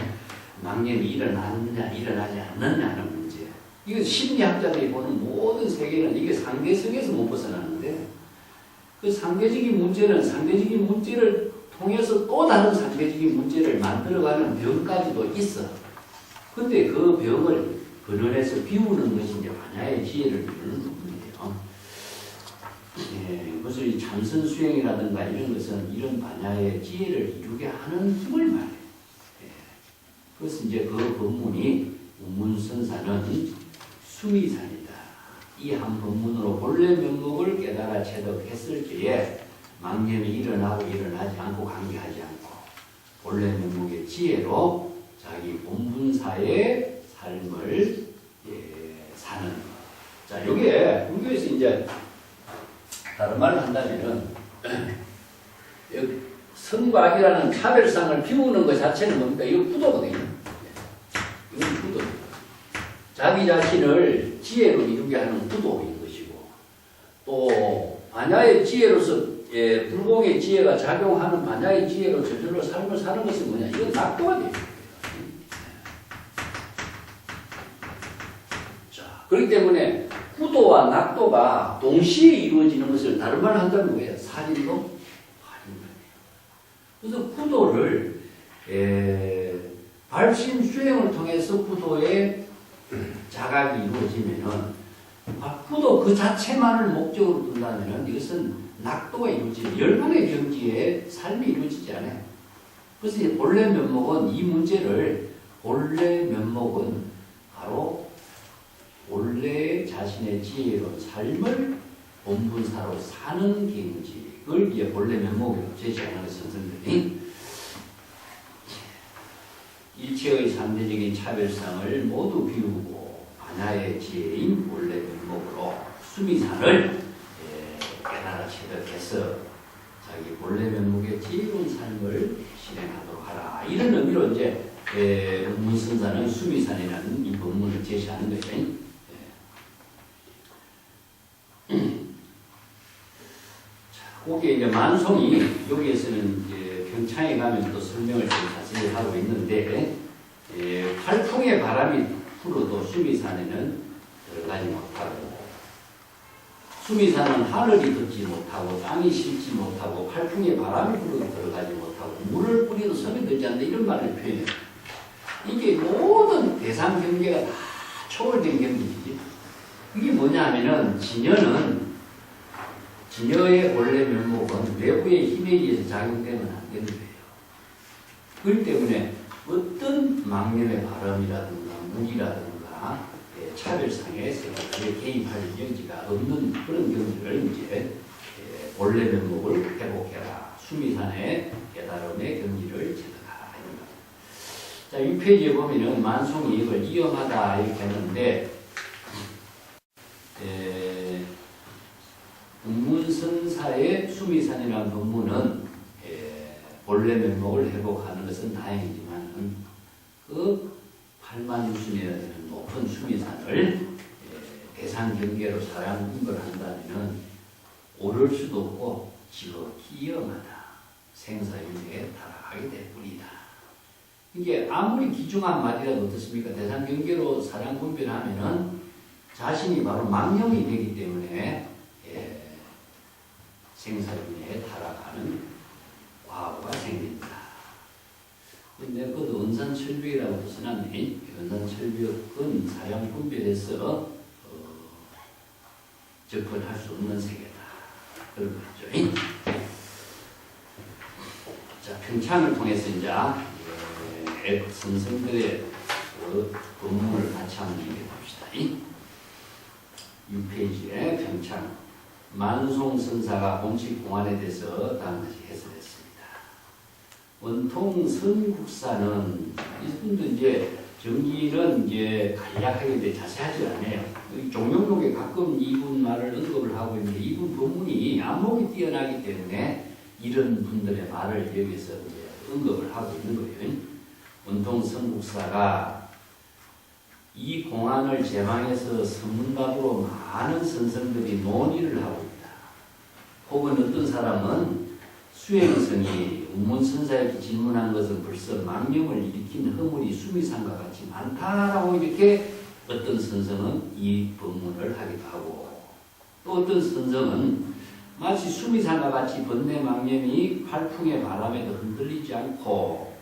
망념이 일어나느냐 일어나지 않느냐는 문제. 이거 심리학자들이 보는 모든 세계는 이게 상대성에서 못 벗어나는데 그 상대적인 문제는 상대적인 문제를 통해서 또 다른 상대적인 문제를 만들어가는 병까지도 있어. 근데 그 병을 근원에서 비우는 것이 이제 반야의 지혜를 이루는 부분이에요. 그래서 이 참선 수행이라든가 이런 것은 이런 반야의 지혜를 이루게 하는 힘을 말해요. 그래서 이제 그 법문이 운문선사는 수미산이다. 이 한 법문으로 본래 면목을 깨달아 체득했을 때에 망념이 일어나고 일어나지 않고 관계하지 않고 본래 면목의 지혜로 자기 본분사의 삶을 사는 것. 자, 요게 불교에서 이제 다른 말을 한다면은 선과 악이라는 차별상을 비우는 것 자체는 뭡니까? 이거 구도거든요. 이건 구도. 자기 자신을 지혜로 이루게 하는 구도인 것이고 또 반야의 지혜로서 불공의 지혜가 작용하는 반야의 지혜로 저절로 삶을 사는 것이 뭐냐? 이건 낙도가 됩니다. 자, 그렇기 때문에 구도와 낙도가 동시에 이루어지는 것을 다른 말로 한다면 뭐예요? 살인도, 화인도예요. 그래서 구도를 발심 수행을 통해서 구도의 자각이 이루어지면은 구도 그 자체만을 목적으로 둔다면은 이것은 낙도가 이루어지는 열반의 경지에 삶이 이루어지지 않아요. 그래서 본래 면목은 이 문제를 본래 면목은 바로 본래 자신의 지혜로운 삶을 본분사로 사는 경지를 이제 본래 면목으로 제시하는 선생들이 일체의 상대적인 차별상을 모두 비우고 반야의 지혜인 본래 면목으로 수미산을 깨달아 체득해서 자기 본래 면목의 지혜로운 삶을 실행하도록 하라. 이런 의미로 이제 운문선사는 수미산이라는 이 법문을 제시하는 거죠. 거기에 이제 만송이 여기에서는 이제 평창에 가면 또 설명을 좀 자세히 하고 있는데 활풍의 바람이 불어도 수미산에는 들어가지 못하고 수미산은 하늘이 덮지 못하고 땅이 실지 못하고 활풍의 바람이 불어도 들어가지 못하고 물을 뿌리도 섬이 들지 않는다 이런 말을 표현해요. 이게 모든 대상 경계가 다 초월된 경계이지. 이게 뭐냐 하면은 진여의 원래 면목은 외부의 힘에 의해서 작용되면 안 되는 거예요. 그렇기 때문에 어떤 망념의 발음이라든가 무기라든가 차별상의 생각에 개입할 여지가 없는 그런 경지를 이제 원래 면목을 회복해라. 수미산의 깨달음의 경지를 체득하라. 자, 6페이지에 보면은 만송이 이걸 위험하다 이렇게 했는데 운문선사의 수미산이라는 법문은 본래 면목을 회복하는 것은 다행이지만 그 8만 유순이라 되는 높은 수미산을 대상 경계로 사량 분별한다면 오를 수도 없고 지극히 위험하다. 생사윤회에 타락하게 될 뿐이다. 이게 아무리 귀중한 말이라도 어떻습니까? 대상 경계로 사량 분별하면은 자신이 바로 망령이 되기 때문에 생사윤회에 타락하는 과거가 생긴다. 근데 그것도 은산철벽이라고 써놨네. 은산철벽은 사량 분별해서 접근할 수 없는 세계다. 그런 거죠. 자, 평창을 통해서 이제 선생들의 법문을 같이 한번 읽어봅시다. 6페이지에 평창 만송선사가 공식 공안에 대해서 다음같이 해설했습니다. 원통 선국사는 이분도 이제 정기는 이제 간략하게 자세하지 않아요. 종용록에 가끔 이분 말을 언급을 하고 있는데 이분 법문이 안목이 뛰어나기 때문에 이런 분들의 말을 여기서 이제 언급을 하고 있는 거예요. 원통 선국사가 이 공안을 제방해서 선문답으로 많은 선생들이 논의를 하고 있다. 혹은 어떤 사람은 수행성이 운문선사에게 질문한 것은 벌써 망념을 일으킨 허물이 수미산과 같이 많다라고 이렇게 어떤 선생은 이 법문을 하기도 하고 또 어떤 선생은 마치 수미산과 같이 번뇌 망념이 활풍의 바람에도 흔들리지 않고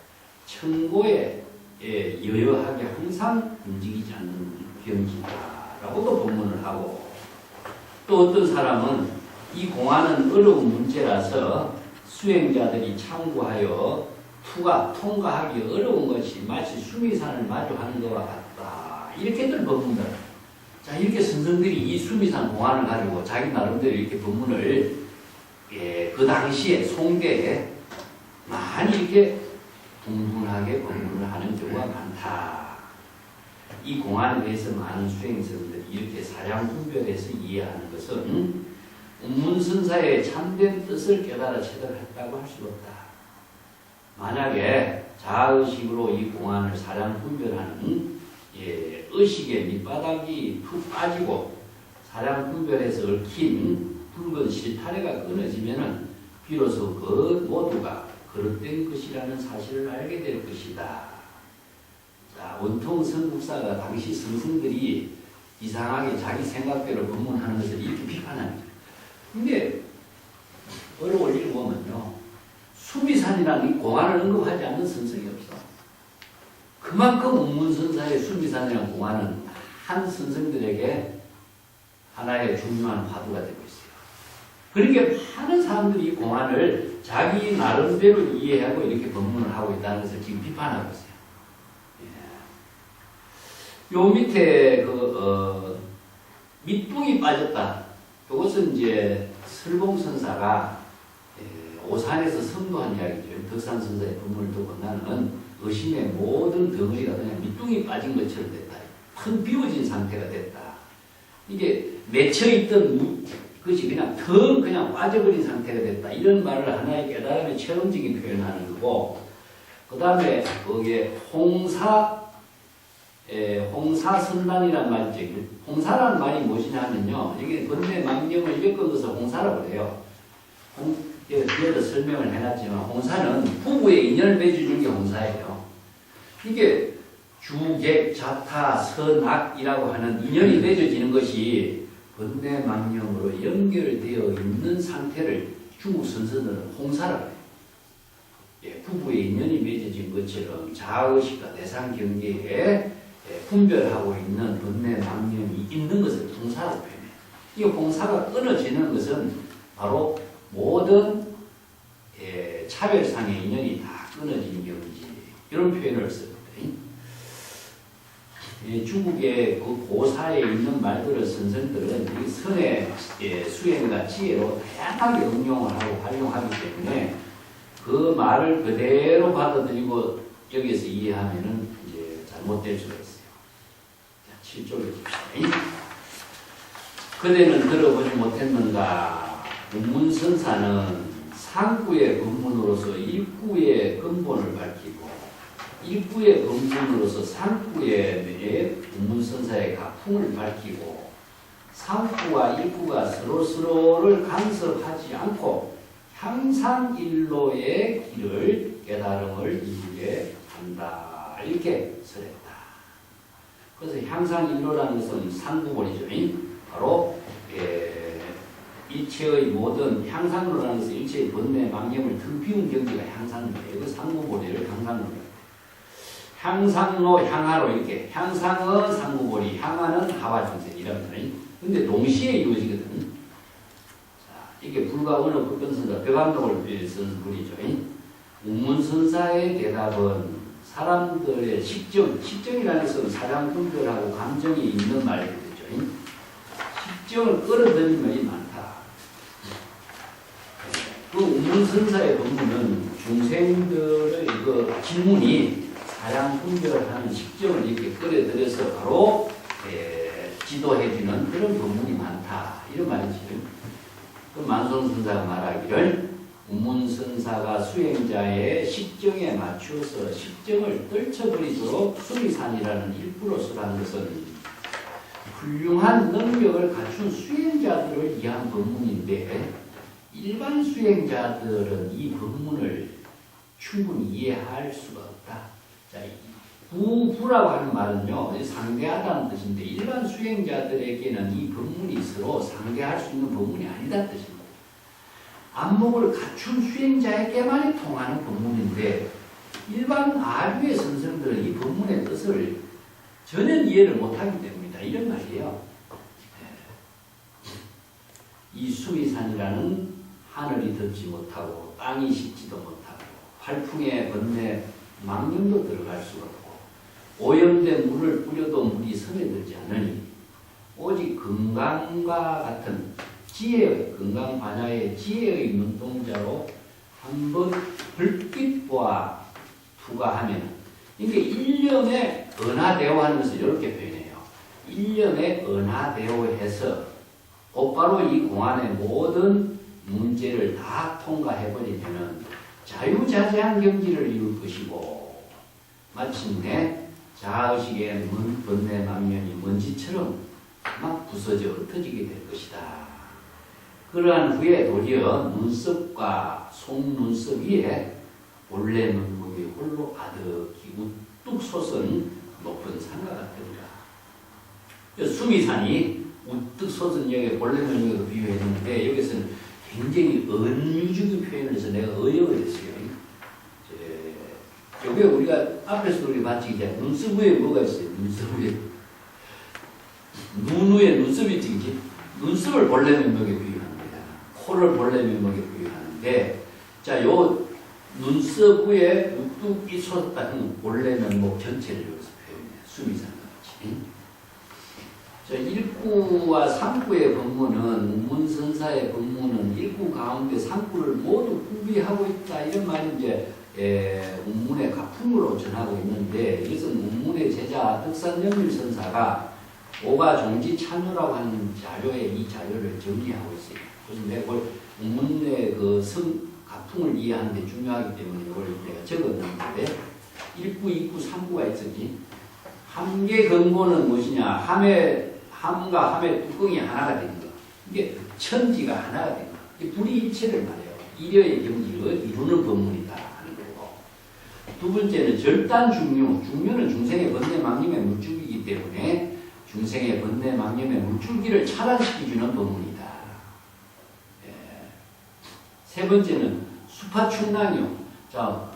청고에 여여하게 항상 움직이지 않는 경지다라고도 법문을 하고 또 어떤 사람은 이 공안은 어려운 문제라서 수행자들이 참고하여 통과하기 어려운 것이 마치 수미산을 마주하는 것과 같다. 이렇게들 법문들. 자, 이렇게 선생들이 이 수미산 공안을 가지고 자기 나름대로 이렇게 법문을 그 당시에 송대에 많이 이렇게 분분하게 법문을 하는 경우가 많다. 이 공안에 대해서 많은 수행자들이 이렇게 사량 분별해서 이해하는 것은 운문선사의 참된 뜻을 깨달아 체득했다고 할 수 없다. 만약에 자의식으로 이 공안을 사량 분별하는 의식의 밑바닥이 푹 빠지고 사량 분별해서 얽힌 붉은 실타래가 끊어지면은 비로소 그 모두가 그릇된 것이라는 사실을 알게 될 것이다. 자, 원통 선국사가 당시 선생들이 이상하게 자기 생각대로 법문하는 것을 이렇게 비판합니다. 근데 어려울 일 보면요, 수미산이라는 이 공안을 언급하지 않는 선생이 없어. 그만큼 운문선사의 수미산이라는 공안은 한 선생들에게 하나의 중요한 화두가 되고 있어요. 그러니까 많은 사람들이 이 공안을 자기 나름대로 이해하고 이렇게 법문을 하고 있다는 것을 지금 비판하고 있어요. 요 밑에 밑붕이 빠졌다. 이것은 이제 설봉선사가 오산에서 선도한 이야기죠. 덕산선사의 법문을 듣고 나는 의심의 모든 덩어리가 그냥 밑둥이 빠진 것처럼 됐다. 큰 비워진 상태가 됐다. 이게 맺혀있던 것이 그냥 빠져버린 상태가 됐다. 이런 말을 하나의 깨달음의 체험적인 표현하는 거고, 그 다음에 거기에 홍사선단이라는 말이죠. 홍사라는 말이 무엇이냐 하면요, 여기 번뇌 망념을 엮은 것을 홍사라고 해요. 뒤에도 설명을 해놨지만 홍사는 부부의 인연을 맺어주는 게 홍사예요. 이게 주객, 자타, 선악이라고 하는 인연이 맺어지는 것이 번뇌망령으로 연결되어 있는 상태를 중국 선선들은 홍사라고 해요. 부부의 인연이 맺어진 것처럼 자아의식과 대상 경계에 분별하고 있는 번뇌망령이 있는 것을 홍사라고 표현해요. 이 홍사가 끊어지는 것은 바로 모든 차별상의 인연이 다 끊어진 경지, 이런 표현을 씁니다. 중국의 그 고사에 있는 말들을 선생들은 이 선의 수행과 지혜로 다양하게 응용을 하고 활용하기 때문에 그 말을 그대로 받아들이고 여기에서 이해하면은 이제 잘못될 수가 있어요. 자, 7쪽에 봅시다. 그대는 들어보지 못했는가? 운문선사는 상구의 근본으로서 일구의 근본을 밝히고 일구의 근본으로서 상구의 운문선사의 가풍을 밝히고 상구와 일구가 서로서로를 간섭하지 않고 향상일로의 길을 깨달음을 이루게 한다. 이렇게 설했다. 그래서 향상일로라는 것은 상구본이죠. 바로 일체의 모든 향상로라는 것은 일체의 번뇌 망념을 등비운 경지가 향상로예요. 그 상구보리를 향상로예요. 향상로, 향하로 이렇게 향상은 상구보리, 향하는 하와중생이랍니다. 근데 동시에 이루어지거든. 자, 이게 불과 어느 불변선사 벽암록을 쓴 글이죠. 운문선사의 대답은 사람들의 식정이라는 것은 사람 분별하고 감정이 있는 말이거든요. 식정을 끌어들이는 말이 많다. 그 운문선사의 본문은 중생들의 그 질문이 사량 분별하는 식정을 이렇게 끌어들여서 바로 지도해주는 그런 본문이 많다. 이런 말이지. 그 만성선사가 말하기를 운문선사가 수행자의 식정에 맞추어서 식정을 떨쳐버리도록 수리산이라는 일부로 쓰라는 것은 훌륭한 능력을 갖춘 수행자들을 위한 법문인데 일반 수행자들은 이 법문을 충분히 이해할 수가 없다. 자, 부라고 하는 말은요, 상대하다는 뜻인데 일반 수행자들에게는 이 법문이 서로 상대할 수 있는 법문이 아니다 뜻입니다. 안목을 갖춘 수행자에게만이 통하는 법문인데 일반 아류의 선생들은 이 법문의 뜻을 전혀 이해를 못하기 때문이다. 이런 말이에요. 이 수미산이라는 하늘이 덮지 못하고 땅이 식지도 못하고 활풍에 번뇌 망령도 들어갈 수가 없고 오염된 물을 뿌려도 물이 스며들지 않으니 오직 건강과 같은 지혜의 건강 반야의 지혜의 눈동자로 한번 불빛과 투과하면 이게 일념에 은하대오 하는 것을 이렇게 표현해요. 일념에 은하대오해서 곧바로 이 공안의 모든 문제를 다 통과해버리면 자유자재한 경지를 이룰 것이고 마침내 자아의식의 번뇌 망념이 먼지처럼 막 부서져 흩어지게 될 것이다. 그러한 후에 도리어 눈썹과 속눈썹 위에 본래 눈목이 홀로 아득히 우뚝 솟은 높은 산과 같으니라. 수미산이 우뚝 솟은 여기 본래 눈목으로 비유했는데 여기서는 굉장히 은유적인 표현을 해서 내가 의역을 했어요. 여기 우리가 앞에서도 우리 봤지 이제 눈썹 위에 뭐가 있어요? 눈썹 위에 눈 위에 눈썹이 있지. 눈썹을 본래 면목에 비유합니다. 코를 본래 면목에 비유하는데 자, 요 눈썹 위에 우뚝이 솟았다는 본래 면목 전체를 여기서 표현해요. 수미산과 같이. 자, 1구와 3구의 법문은 문선사의 법문은 1구 가운데 3구를 모두 구비하고 있다. 이런 말이 이제 운문의 가품으로 전하고 있는데 이것은 운문의 제자 덕산영밀 선사가 오가종지 찬유라고 하는 자료에 이 자료를 정리하고 있어요. 그래서 내가 운문의 그 가풍을 이해하는 데 중요하기 때문에 이걸 내가 적었는데 1구, 2구, 3구가 있었지. 함의 근본은 무엇이냐? 함과 함의 뚜껑이 하나가 되는 거. 이게 천지가 하나가 되는 거. 이 불이일체를 말해요. 일여의 경지를 이루는 법문이다 하는 거고, 두 번째는 절단 중류. 중류는 중생의 번뇌 망념의 물줄기이기 때문에 중생의 번뇌 망념의 물줄기를 차단시켜주는 법문이다. 예. 세 번째는 수파충랑요. 자,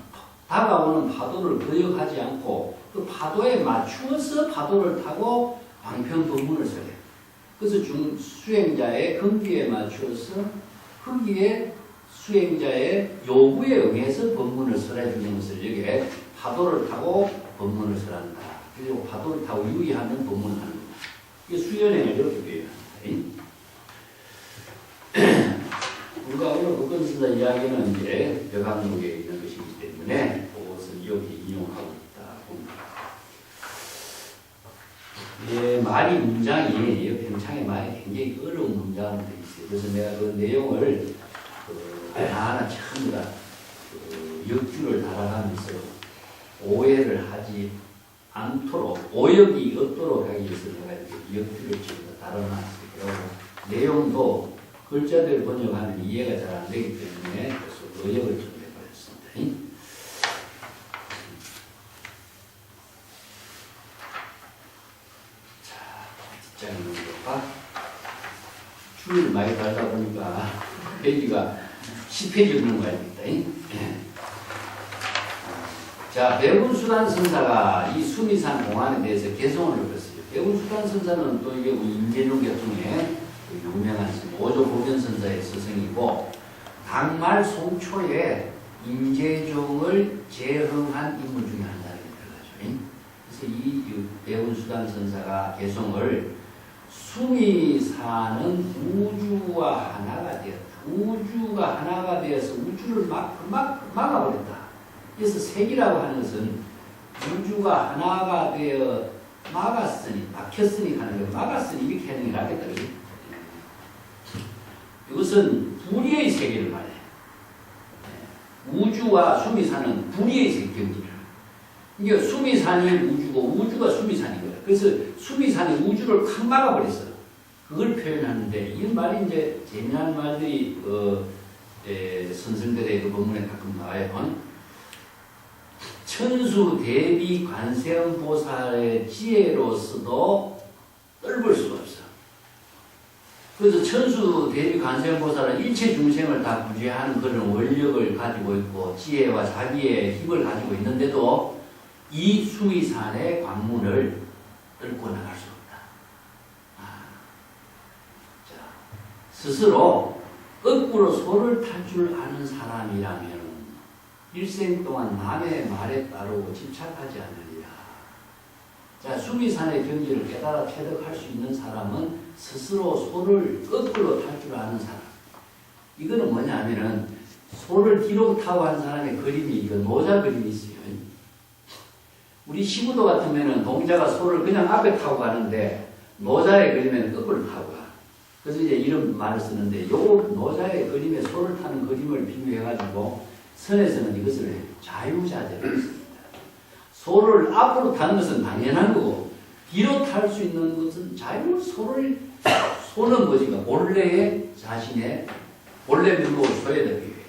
다가오는 파도를 거역하지 않고 그 파도에 맞추어서 파도를 타고 방편 법문을 써요. 그래서 수행자의 근기에 맞추어서 거기에 수행자의 요구에 응해서 법문을 설해주는 것을 여기에 파도를 타고 법문을 설한다. 그리고 파도를 타고 유의하는 법문을 하는 거다. 이게 수연행을 이렇게 표현합니다. 우리가 오늘 법권선사 이야기는 이제 벽학록에 있는 것이기 때문에 그것을 여기 인용하고 있다 봅니다. 예, 말이 문장이 평창의 말이 굉장히 어려운 문장으로 되어 있어요. 그래서 내가 그 내용을 하나하나 전부 다 역주를 달아가면서 오해를 하지 않도록 오역이 없도록 하기 위해서 내가 이렇게 역주를 전부 다 달아놨어요. 내용도 글자대로 번역하면 이해가 잘 안 되기 때문에 그래서 의역을 좀 해버렸습니다. 자, 뒷장을 볼까? 줄을 많이 달다 보니까 페이지가 10페이지 없는 거 아닙니까? 자, 배군수단 선사가 이 수미산 공안에 대해서 개성을 읽었어요. 배군수단 선사는 또 이게 인계종 계통의 유명한 오조보견 선사의 스승이고, 당말 송초에 임재종을 제흥한 인물 중에 한 사람입니다. 그래서 이 배운수단 선사가 개성을 수미사는 우주와 하나가 되었다. 우주가 하나가 되어서 우주를 막아버렸다. 그래서 색이라고 하는 것은 우주가 하나가 되어 막았으니, 막혔으니 하는 거, 막았으니 이렇게 하는 게 낫겠다. 이것은 불의의 세계를 말해요. 우주와 수미산은 불의의 세계입니다. 이게 수미산이 우주고 우주가 수미산인 거예요. 그래서 수미산이 우주를 콱 막아버렸어요. 그걸 표현하는데, 이 말이 이제 재미난 말들이 선생들의 그 본문에 가끔 나와요. 천수 대비 관세음보살의 지혜로서도 떫을 수가 없어. 그래서 천수 대비 관세음보살은 일체 중생을 다 구제하는 그런 원력을 가지고 있고 지혜와 자기의 힘을 가지고 있는데도 이 수미산의 관문을 뚫고 나갈 수 없다. 자, 스스로 거꾸로 소를 탈 줄 아는 사람이라면 일생 동안 남의 말에 따르고 집착하지 않으리라. 자, 수미산의 경지를 깨달아 체득할 수 있는 사람은 스스로 소를 거꾸로 탈 줄 아는 사람. 이거는 뭐냐면은 소를 뒤로 타고 한 사람의 그림이, 이거 노자 그림이 있어요. 우리 시부도 같으면은 동자가 소를 그냥 앞에 타고 가는데 노자의 그림에는 거꾸로 타고 가. 그래서 이제 이런 말을 쓰는데, 요 노자의 그림에 소를 타는 그림을 비교해가지고 선에서는 이것을 자유자재로 했습니다. 소를 앞으로 타는 것은 당연한 거고, 뒤로 탈 수 있는 것은 소는 뭐지가 본래의 자신의 본래 면목을 소에다 비유해요.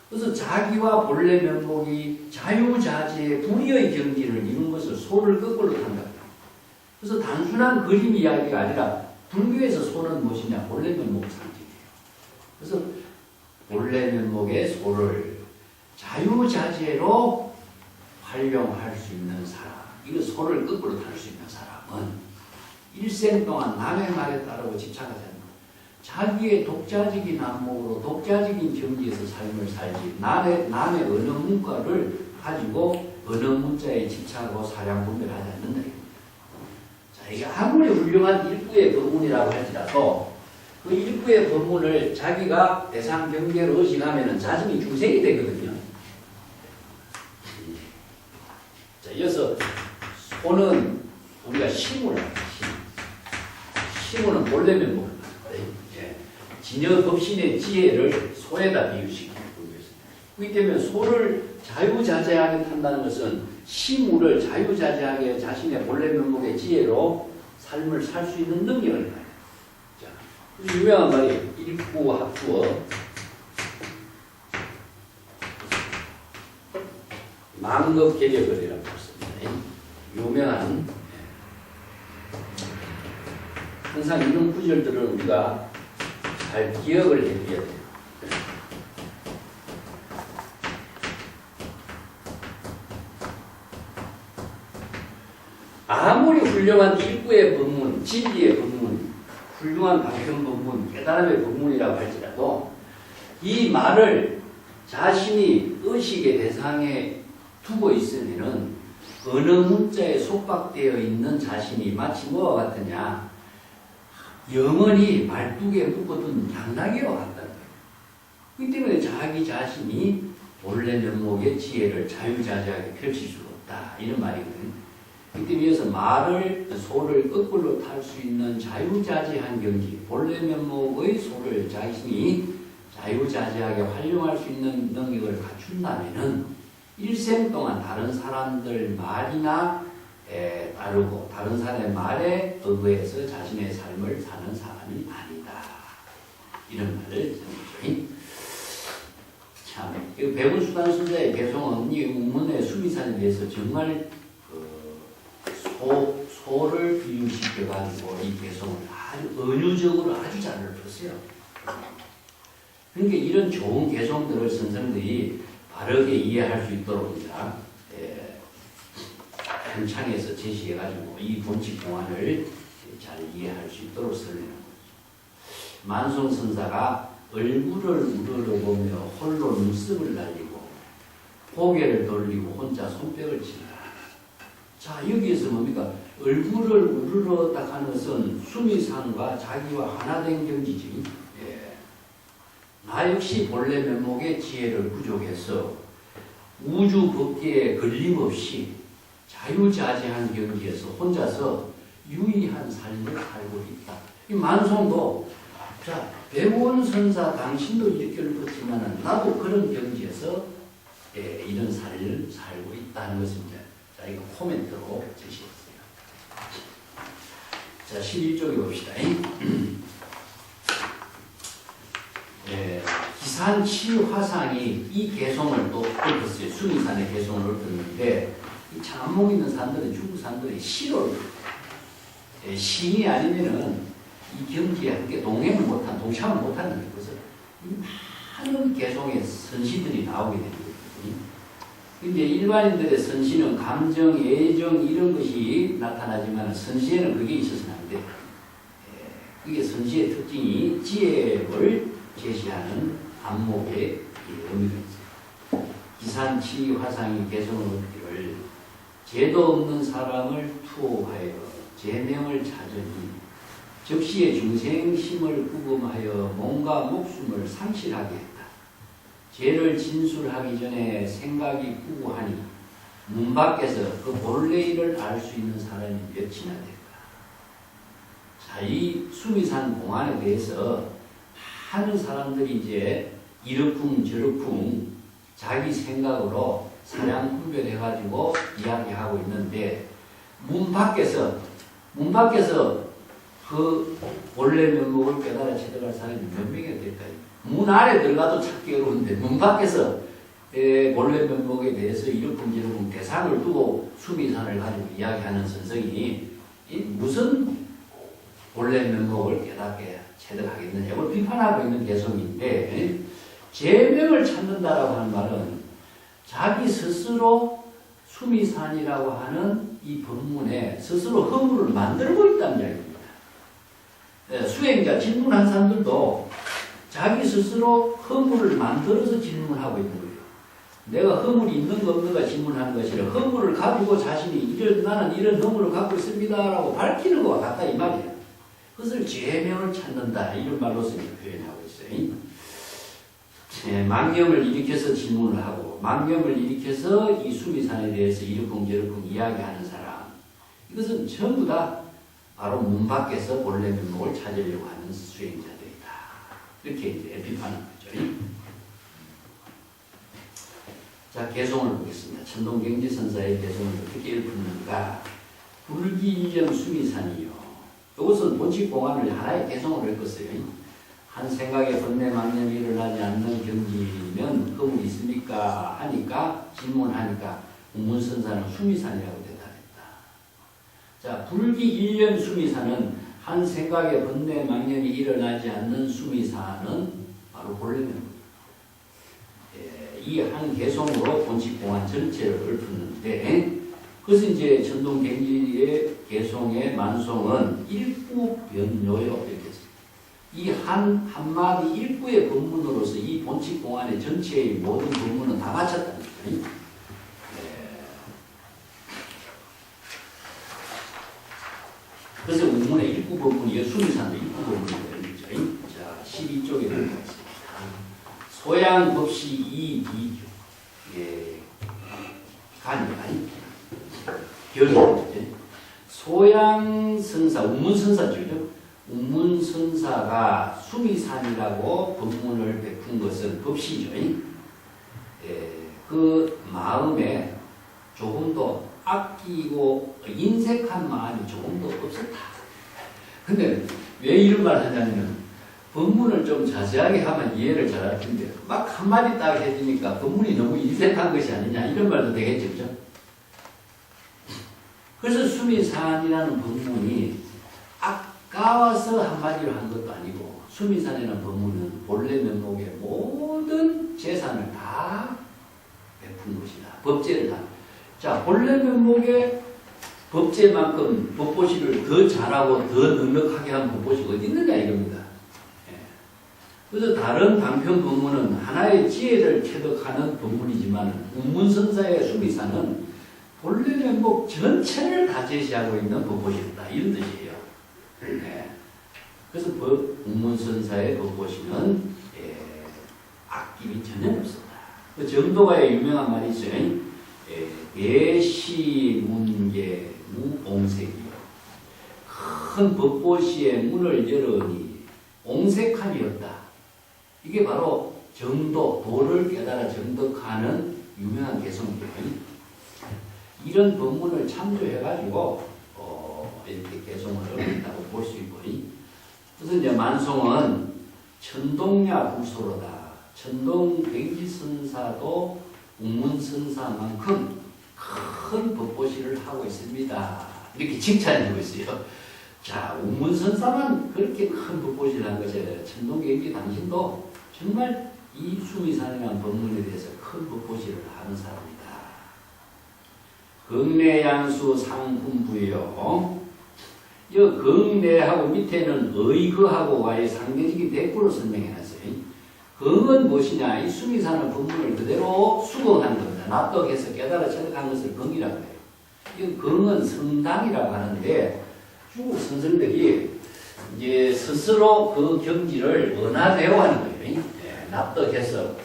그래서 자기와 본래 면목이 자유자재의 불의의 경지를 이룬 것을 소를 거꾸로 탄다. 그래서 단순한 그림 이야기가 아니라 불교에서 소는 무엇이냐? 본래 면목 상징이에요. 그래서 본래 면목의 소를 자유자재로 활용할 수 있는 사람, 이거 소를 거꾸로 탈 수 있는 사람은 일생 동안 남의 말에 따르고 집착하지 않는 것, 자기의 독자적인 안목으로 독자적인 경지에서 삶을 살지, 남의 어느 문과를 가지고 어느 문자에 집착하고 사량 분별하지 않는다. 자, 이게 아무리 훌륭한 일부의 법문이라고 할지라도 그 일부의 법문을 자기가 대상 경계로 의식하면 자신이 중생이 되거든요. 자, 이어서 소는 우리가 심을 합니다. 심은 본래 면목을 말합니다. 진여 법신의 지혜를 소에다 비유시키고 있습니다. 그렇기 때문에 소를 자유자재하게 탄다는 것은 심우를 자유자재하게 자신의 본래 면목의 지혜로 삶을 살 수 있는 능력을 가요. 자, 유명한 말이 일부합주어 망급계력을이라고 했습니다. 유명한 항상 이런 구절들을 우리가 잘 기억을 해둬야 돼요. 아무리 훌륭한 일구의 법문, 진리의 법문, 훌륭한 강평 법문, 깨달음의 법문이라고 할지라도 이 말을 자신이 의식의 대상에 두고 있으면은 어느 문자에 속박되어 있는 자신이 마치 뭐와 같으냐, 영원히 말뚝에 묶어둔 양나기와 같다는 거예요. 그렇기 때문에 자기 자신이 본래 면목의 지혜를 자유자재하게 펼칠 수가 없다, 이런 말이거든요. 그렇기 때문에 말을, 소를 거꾸로 탈 수 있는 자유자재한 경지, 본래 면목의 소를 자신이 자유자재하게 활용할 수 있는 능력을 갖춘다면은 일생 동안 다른 사람들 말이나 따르고 다른 사람의 말에 의거해서 자신의 삶을 사는 사람이 아니다, 이런 말을 전해주죠. 참, 배분수단 순자의 개송은 이 문문의 수미산에 대해서 정말 소를 비유시켜가지고 이 개송을 아주 은유적으로 아주 잘 읊었어요. 그러니까 이런 좋은 개송들을 선생들이 바르게 이해할 수 있도록 한창에서 제시해가지고 이 본칙공안을 잘 이해할 수 있도록 설명하는 거죠. 만송선사가 얼굴을 우러러보며 홀로 눈썹을 날리고 고개를 돌리고 혼자 손뼉을 친다. 자, 여기에서 뭡니까? 얼굴을 우러러다 하는 것은 수미산과 자기와 하나된 경지지. 나 역시 본래 면목의 지혜를 부족해서 우주 법계에 걸림없이 자유자재한 경지에서 혼자서 유의한 삶을 살고 있다. 이 만송도, 자, 배원선사 당신도 이렇게 읊었지만 나도 그런 경지에서 이런 삶을 살고 있다는 것을 이제 자기가 코멘트로 제시했어요. 자, 11쪽에 봅시다. 기산치화상이 이 개송을 또 읊었어요. 수미산의 개송을 읊었는데, 참 안목 있는 사람들은 중국 사람들이 시를 신이 아니면은 이 경지에 함께 동행을 못한, 동참을 못하는 것을 많은 개송의 선시들이 나오게 되는 거거든요. 근데 일반인들의 선시는 감정, 애정 이런 것이 나타나지만 선시에는 그게 있어서는 안 돼요. 그게 선시의 특징이 지혜를 제시하는 안목의 의미가 있어요. 기산치 화상이 개송을 얻기를 죄도 없는 사람을 투호하여 제명을 찾으니 적시의 중생심을 구금하여 몸과 목숨을 상실하게 했다. 죄를 진술하기 전에 생각이 구구하니 문 밖에서 그 본래 일을 알 수 있는 사람이 몇이나 될까. 자, 이 수미산 공안에 대해서 많은 사람들이 이제 이러쿵 저러쿵 자기 생각으로 사량 분별해가지고 이야기하고 있는데, 문 밖에서 그 본래 면목을 깨달아 제대할 사람이 몇 명이 될까요? 문 안에 들어가도 찾기 어려운데 문 밖에서 본래 면목에 대해서 이러쿵 저러쿵 대상을 두고 수미산을 가지고 이야기하는 선생이 무슨 본래 면목을 깨닫게 체득하겠느냐, 이걸 비판하고 있는 개성인데, 제명을 찾는다라고 하는 말은 자기 스스로 수미산이라고 하는 이 법문에 스스로 허물을 만들고 있다는 이야기입니다. 수행자, 질문한 사람들도 자기 스스로 허물을 만들어서 질문하고 있는 거예요. 내가 허물이 있는 거 없는가 질문하는 것이라, 허물을 가지고 자신이 나는 이런 허물을 갖고 있습니다라고 밝히는 것과 같다, 이 말이에요. 그것을 제명을 찾는다, 이런 말로서 표현하고 있어요. 망념을 일으켜서 질문을 하고 망념을 일으켜서 이 수미산에 대해서 이러쿵 저러쿵 이야기하는 사람, 이것은 전부 다 바로 문 밖에서 본래 면목을 찾으려고 하는 수행자들이다, 이렇게 이제 비판하는 거죠. 자, 개송을 보겠습니다. 천동경지선사의 개송을 어떻게 읊었는가. 불기이정 수미산이요, 이것은 본칙공안을 하나의 개송을 읊었어요. 한 생각에 번뇌 망념이 일어나지 않는 경지면 허물이 있습니까? 하니까 질문하니까 운문선사는 수미산이라고 대답했다. 자, 불기 1년 수미산은 한 생각에 번뇌 망념이 일어나지 않는 수미산은 바로 본래면목입니다. 이 한 개성으로 본칙공안 전체를 읊었는데, 그래서 이제 천동갱지의 개성의 만송은 일구변요요 이렇게 이 한마디 일구의 법문으로서 이 본칙공안의 전체의 모든 법문은 다 마쳤다는 거예요. 그래서 우문의 일구 법문이 수미산도 일구 법문이 되는 거죠. 자, 12쪽에 들어가겠습니다. 소양법시 이비주. 예, 아니 결이 소양선사, 운문선사죠. 운문선사가 수미산이라고 법문을 베푼 것은 법시죠. 그 마음에 조금 더 아끼고 인색한 마음이 조금 더 없었다. 근데 왜 이런 말 하냐면 법문을 좀 자세하게 하면 이해를 잘 할 텐데 막 한마디 딱 해주니까 법문이 너무 인색한 것이 아니냐 이런 말도 되겠죠. 그죠? 그래서 수미산이라는 법문이 아까워서 한마디로 한 것도 아니고 수미산이라는 법문은 본래 면목의 모든 재산을 다 베푼 것이다. 법제를 다. 자, 본래 면목의 법제만큼 법보시를 더 잘하고 더 넉넉하게 한 법보시가 어디 있느냐 이겁니다. 그래서 다른 방편 법문은 하나의 지혜를 체득하는 법문이지만 운문선사의 수미산은 본래 면목 전체를 다 제시하고 있는 법보시다 이런 뜻이에요. 그래서 운문선사의 법보시는 아낌이 전혀 없습니다. 그 정도가의 유명한 말이 있어요. 예시문계 무옹색이요. 큰 법보시의 문을 열으니 옹색함이 없다. 이게 바로 정도, 도를 깨달아 정덕하는 유명한 개성이에요. 이런 법문을 참조해가지고 이렇게 개성을 얻었다고 볼 수 있고, 그래서 이제 만송은 천동야 불소로다. 천동백지선사도 운문선사만큼 큰 법보시를 하고 있습니다. 이렇게 칭찬해주고 있어요. 자, 운문선사만 그렇게 큰 법보시를 한 것이 천동백지 당신도 정말 이 수미산이라는 법문에 대해서 큰 법보시를 하는 사람이다. 극내양수 상품부요. 이 극내하고 밑에는 의거하고와의 상대적인 대꾸로 설명해놨어요. 긍은 무엇이냐? 이 수미산의 법문을 그대로 수긍한 겁니다. 납득해서 깨달아 체득한 것을 긍이라고 해요. 이 긍은 성당이라고 하는데 중국 선생들이 이제 스스로 그 경지를 은하대오 하는 거예요. 납득해서.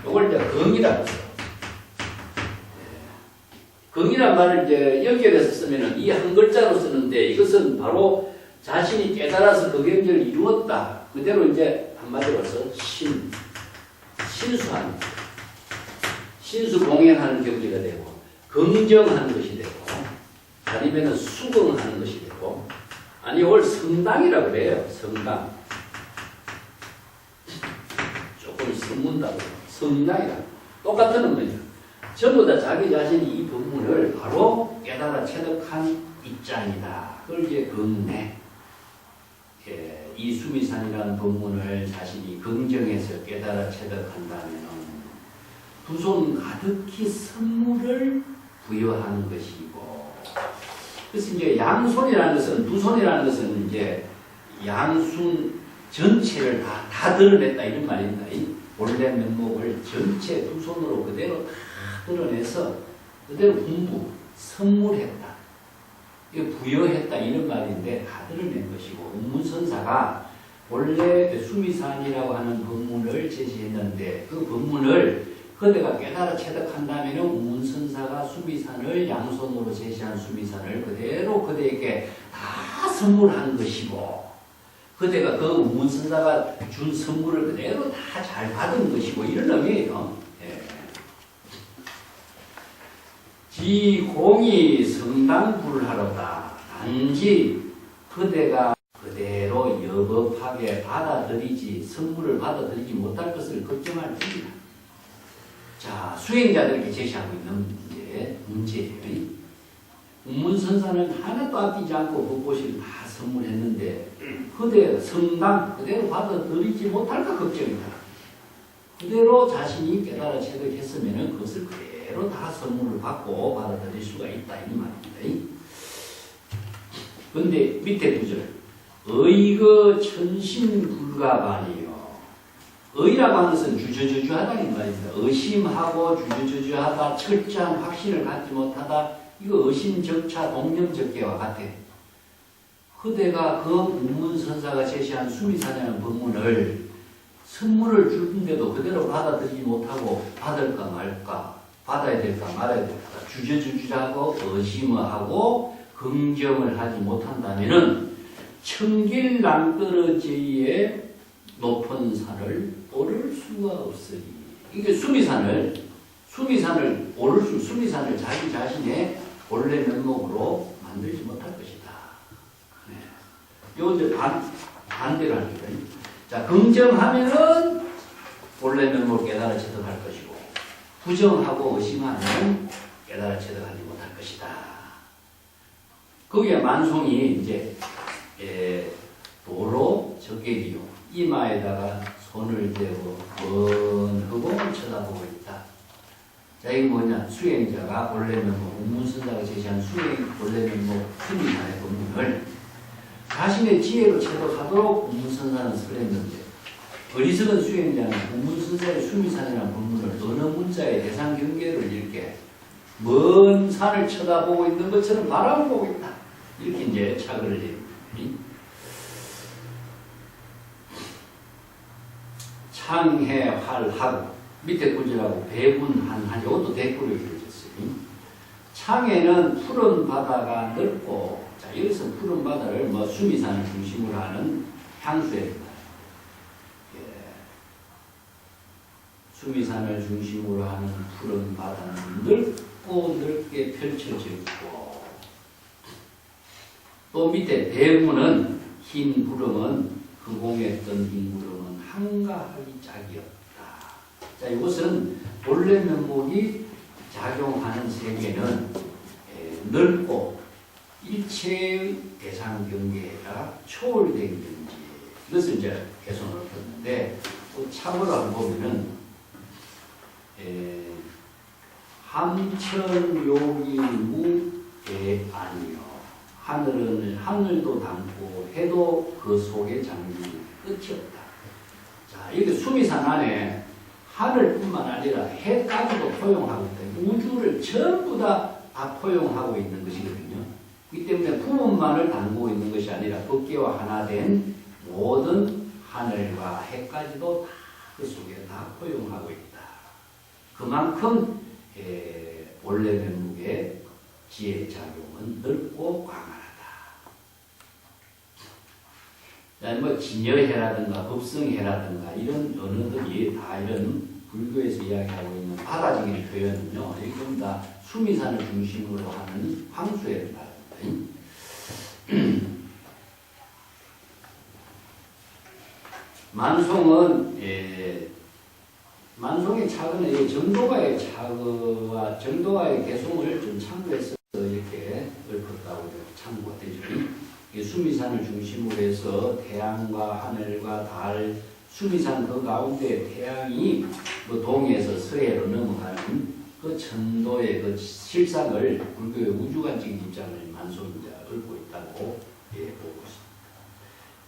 이걸 이제 긍이라고 해요. 긍이란 말을 이제 연결해서 쓰면은 이 한 글자로 쓰는데 이것은 바로 자신이 깨달아서 그 경지를 이루었다. 그대로 이제 한마디로 해서 신수하는, 신수공연하는 경지가 되고, 긍정하는 것이 되고, 아니면은 수긍하는 것이 되고, 아니, 이걸 성당이라고 그래요. 성당. 조금 성문다고. 성당이라. 똑같은 의미죠. 전부 다 자기 자신이 이 법문을 바로 깨달아 체득한 입장이다. 그걸 이제 긍내. 이 수미산이라는 법문을 자신이 긍정해서 깨달아 체득한다면 두 손 가득히 선물을 부여하는 것이고, 그래서 이제 양손이라는 것은, 두 손이라는 것은 이제 양순 전체를 다 드러냈다 이런 말입니다. 본래 면목을 전체 두 손으로 그대로 다 드러내서 그대로 분부, 선물했다. 부여했다 이런 말인데 다 드러낸 것이고, 운문선사가 원래 수미산이라고 하는 법문을 제시했는데 그 법문을 그대가 깨달아 체득한다면 운문선사가 수미산을 양손으로 제시한 수미산을 그대로 그대에게 다 선물한 것이고, 그대가 그 운문선사가 준 선물을 그대로 다 잘 받은 것이고 이런 의미예요. 지공이 성당불하로다. 단지 그대가 그대로 여법하게 받아들이지 선물을 받아들이지 못할 것을 걱정할 뿐이다. 자, 수행자들에게 제시하고 있는 문제예요. 운문선사는 하나도 아끼지 않고 법보시를 다 선물했는데 그대로 성당 그대로 받아들이지 못할까 걱정이다. 그대로 자신이 깨달아 체득했으면 그것을 그대로 다 선물을 받고 받아들일 수가 있다 이 말입니다. 그런데 밑에 구절 의거 천신불가반이요. 의라고 하는 것은 주저주저하다는 말입니다. 의심하고 주저주저하다 철저한 확신을 갖지 못하다 이거 의심적차 동념적계와 같아요. 그대가 그 운문선사가 제시한 수미사냐는 법문을 선물을 주는데도 그대로 받아들이지 못하고 받을까 말까 받아야 될까 말아야 될까 주저주저하고 의심하고 긍정을 하지 못한다면은 청길낭떠러지의 높은 산을 오를 수가 없으니 이게 수미산을 자기 자신의 본래 면목으로 만들지 못할 것이다. 네. 요 이제 반대로 하는 거예요. 자, 긍정하면은 본래 면목을 깨달아 체득할 것이고, 부정하고 의심하면 깨달아 체득하지 못할 것이다. 거기에 만송이 이제 도로 적객이요. 이마에다가 손을 대고 먼 흑공을 쳐다보고 있다. 자, 이게 뭐냐? 수행자가 본래 면목, 운문선사가 제시한 본래 면목 수미산의 법문을 자신의 지혜로 체득하도록 운문선사는 설했는데 어리석은 수행자는 운문선사의 수미산이라는 법문을 어느 문자의 대상 경계를 이렇게 먼 산을 쳐다보고 있는 것처럼 바라보고 보고 있다. 이렇게 이제 착을 해요. 창해활하고 밑에 구절하고 배분한한 이것도 댓글로 이루어졌어요. 창해는 푸른 바다가 넓고 자 여기서 푸른 바다를 뭐 수미산을 중심으로 하는 향수입니다. 예. 수미산을 중심으로 하는 푸른 바다는 넓고 넓게 펼쳐져 있고 또 밑에 배분은 흰 구름은 그 공에 뜬 흰 구름은 한가하기 짝이었다. 자, 이것은 본래 면목이 작용하는 세계는 넓고 일체의 대상 경계가 초월된 경지. 이것을 이제 개선을 했는데 또 참으로 한번 보면은 함천요기무대아니요. 하늘도 담고 해도 그 속에 잠기는 끝이 없다. 자, 이렇게 수미산 안에 하늘뿐만 아니라 해까지도 포용하고 있다. 우주를 전부 다 포용하고 있는 것이거든요. 그렇기 때문에 부분만을 담고 있는 것이 아니라 법계와 하나 된 모든 하늘과 해까지도 그 속에 다 포용하고 있다. 그만큼 본래 면목의 지혜 작용은 넓고 광활하다. 뭐 진여해라든가 법성해라든가 이런 언어들이 다 이런 불교에서 이야기하고 있는 바다적인 표현은요, 이게 전부 다 수미산을 중심으로 하는 황수해를 말합니다. 만송은 만송의 차근은 정도가의 차근과 정도가의 개송을 좀 참고해서 이렇게 읊었다고 참고가 되죠. 수미산을 중심으로 해서 태양과 하늘과 달, 수미산 그 가운데 태양이 그 동에서 서해로 넘어가는 그 천도의 그 실상을 불교의 우주관적인 입장을 만송자 읊고 있다고 보고 있습니다.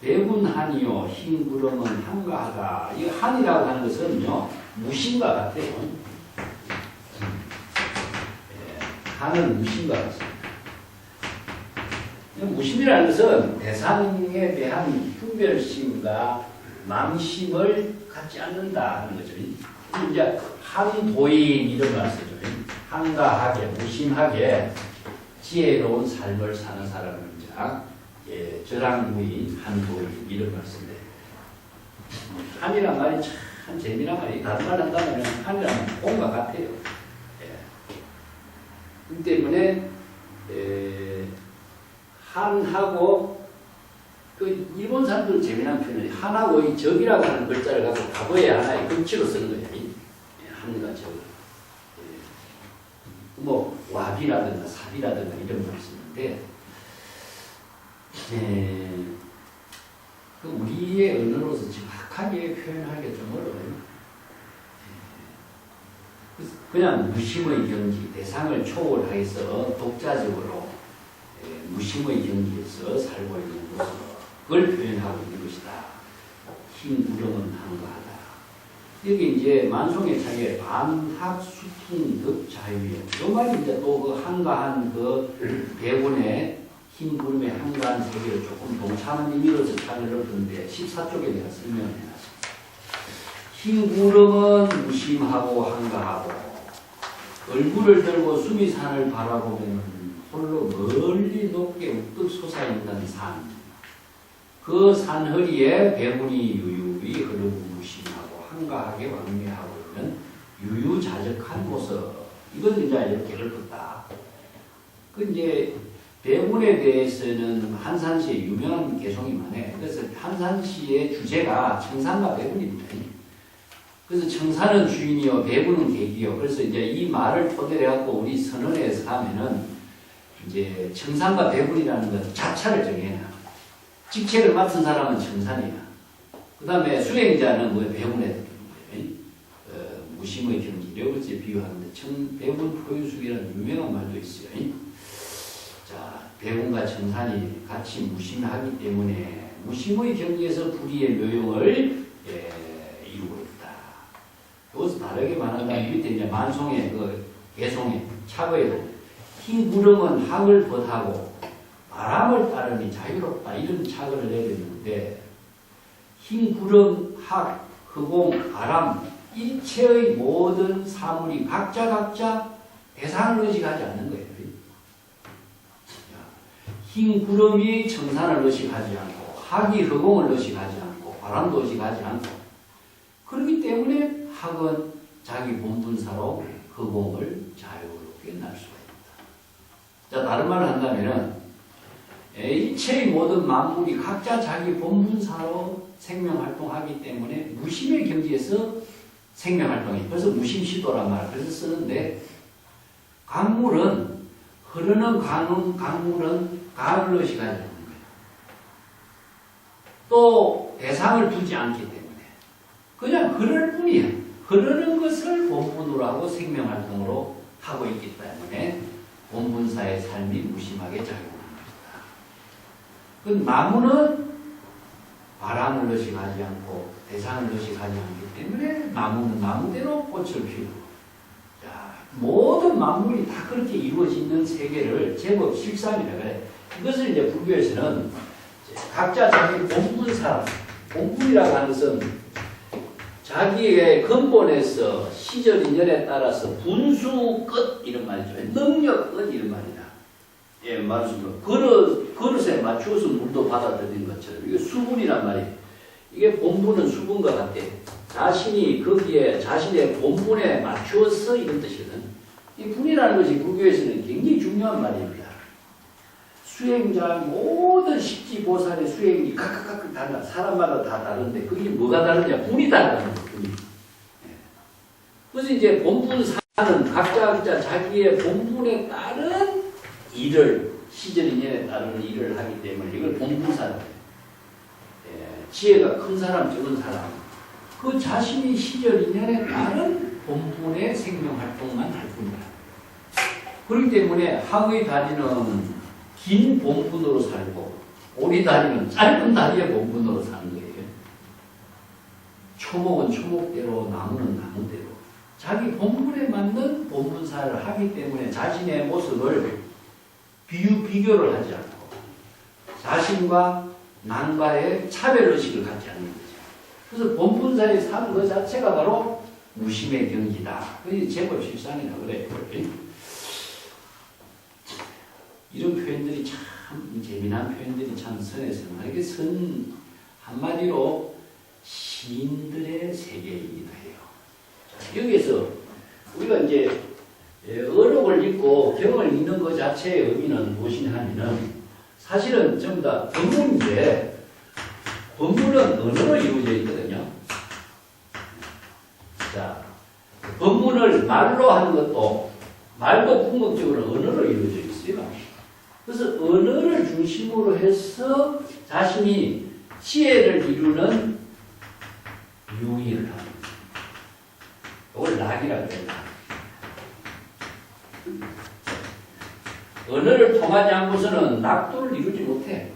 배분한이요 흰 구름은 한가하다. 이 한이라고 하는 것은요 무신과 같아요. 한은 무신과 같습니다. 무심이라는 것은 대상에 대한 분별심과 망심을 갖지 않는다 하는 거죠. 이제 한도인 이런 말 쓰죠. 한가하게, 무심하게 지혜로운 삶을 사는 사람을 이제 저랑무인, 한도인 이런 말 쓴대. 한이란 말이 참 재미난 말이 다른 말 한다면 한이란 공과 같아요. 그 때문에 한하고 그 그 일본 사람들 재미난 표현이 하나의 적이라고 하는 글자를 갖고 과거에 하나의 극치로 쓰는 거예요. 한과 적. 뭐 와비라든가 사비라든가 이런 걸 쓰는데 그 우리의 언어로서 정확하게 표현하기 좀 어려워요. 그냥 무심의 경지, 대상을 초월해서 독자적으로 무심의 경지에서 살고 있는 것으로 그걸 표현하고 있는 것이다. 흰 구름은 한가하다. 여기 이제 만송의 창에 반학 수풍 득 자유여. 이 말이 이제 또 그 한가한 그 배분의 흰 구름의 한가한 세계를 조금 동참한 의미로서 창을 넣었는데 14쪽에 내가 설명을 해놨습니다. 흰 구름은 무심하고 한가하고 얼굴을 들고 수미산을 바라보면 홀로 멀리 높게 우뚝 솟아있는 산. 그 산허리에 배분이 유유히 흐르고 무심하고 한가하게 왕래하고 있는 유유자적한 모습. 이건 이제 이렇게 읊었다. 그 이제 배분에 대해서는 한산시의 유명한 개송이 많아요. 그래서 한산시의 주제가 청산과 배분입니다. 그래서 청산은 주인이요, 배분은 객이요. 그래서 이제 이 말을 토대로 해갖고 우리 선언에서 하면은 이제 청산과 배분이라는 건 자차를 정해놔. 직책을 맡은 사람은 청산이야. 그 다음에 수행자는 뭐 배분에 되는 거예요. 무심의 경지력, 그래서 비유하는데 배분 포유숙이라는 유명한 말도 있어요. 자, 배분과 청산이 같이 무심하기 때문에 무심의 경지에서 불의의 묘용을 이루고 있다. 이것을 다르게 말한다면 밑에 이제 만송의 그 개송의 차거에도 흰 구름은 학을 벗하고 바람을 따르니 자유롭다 이런 차거를 내렸는데 흰 구름, 학, 흑공, 바람 일체의 모든 사물이 각자 대상을 의식하지 않는 거예요. 흰 구름이 청산을 의식하지 않고 학이 흑공을 의식하지 않고 바람도 의식하지 않고 그렇기 때문에 학은 자기 본분사로 흑공을 자유롭게 날 수가 있다. 자, 다른 말을 한다면은 일체의 모든 만물이 각자 자기 본분사로 생명활동하기 때문에 무심의 경지에서 생명활동이 그래서 무심시도란 말을 그래서 쓰는데 강물은 흐르는 강물은 강을 의식하지 않는 거예요. 또 대상을 두지 않기 때문에 그냥 흐를 뿐이야. 흐르는 것을 본분으로 하고 생명활동으로 하고 있기 때문에 본분사의 삶이 무심하게 작용하는 것이다. 그 나무는 바람을 의식하지 않고 대상을 의식하지 않기 때문에 나무는 나무대로 꽃을 피우고 모든 만물이 다 그렇게 이루어지는 세계를 제법 실상이라 그래. 이것을 이제 불교에서는 각자 자기 본분사, 본분이라고 하는 것은 자기의 근본에서 시절 인연에 따라서 분수 끝 이런 말이죠. 능력 끝 이런 말이다. 예, 말씀으로 그릇에 맞추어서 물도 받아들이는 것처럼 이게 수분이란 말이에요. 이게 본분은 수분과 같아. 자신이 거기에 자신의 본분에 맞추어서 이런 뜻이거든. 이 분이라는 것이 불교에서는 굉장히 중요한 말입니다. 수행자 모든 십지보살의 수행이 각각 달라. 사람마다 다 다른데 그게 뭐가 다르냐? 분이 다르다는 거예요. 분이. 그래서 이제 본분사는 각자 자기의 본분에 따른 일을 시절 인연에 따른 일을 하기 때문에 이걸 본분사라고 해요. 지혜가 큰 사람, 적은 사람 그 자신이 시절 인연에 따른 본분의 생명활동만 할 뿐이다. 그렇기 때문에 학의 다리는 긴 본분으로 살고 오리 다리는 짧은 다리의 본분으로 사는 거예요. 초목은 초목대로 나무는 나무대로 자기 본분에 맞는 본분사를 하기 때문에 자신의 모습을 비교를 하지 않고 자신과 남과의 차별의식을 갖지 않는 거죠. 그래서 본분사의 삶 그 자체가 바로 무심의 경지다. 그게 제법 실상이라 그래요. 이런 표현들이 참 재미난 표현들이 참 선에서는 이게 선 한마디로 시인들의 세계이기도 해요. 자, 여기에서 우리가 이제 어록을 읽고 경을 읽는 것 자체의 의미는 무엇이냐 하면은 사실은 전부 다 경문인데 법문은 언어로 이루어져 있거든요. 자, 법문을 말로 하는 것도 말도 궁극적으로 언어로 이루어져 있어요. 그래서 언어를 중심으로 해서 자신이 지혜를 이루는 유의를 합니다. 이걸 낙이라고 해요. 언어를 통하지 않고서는 낙도를 이루지 못해.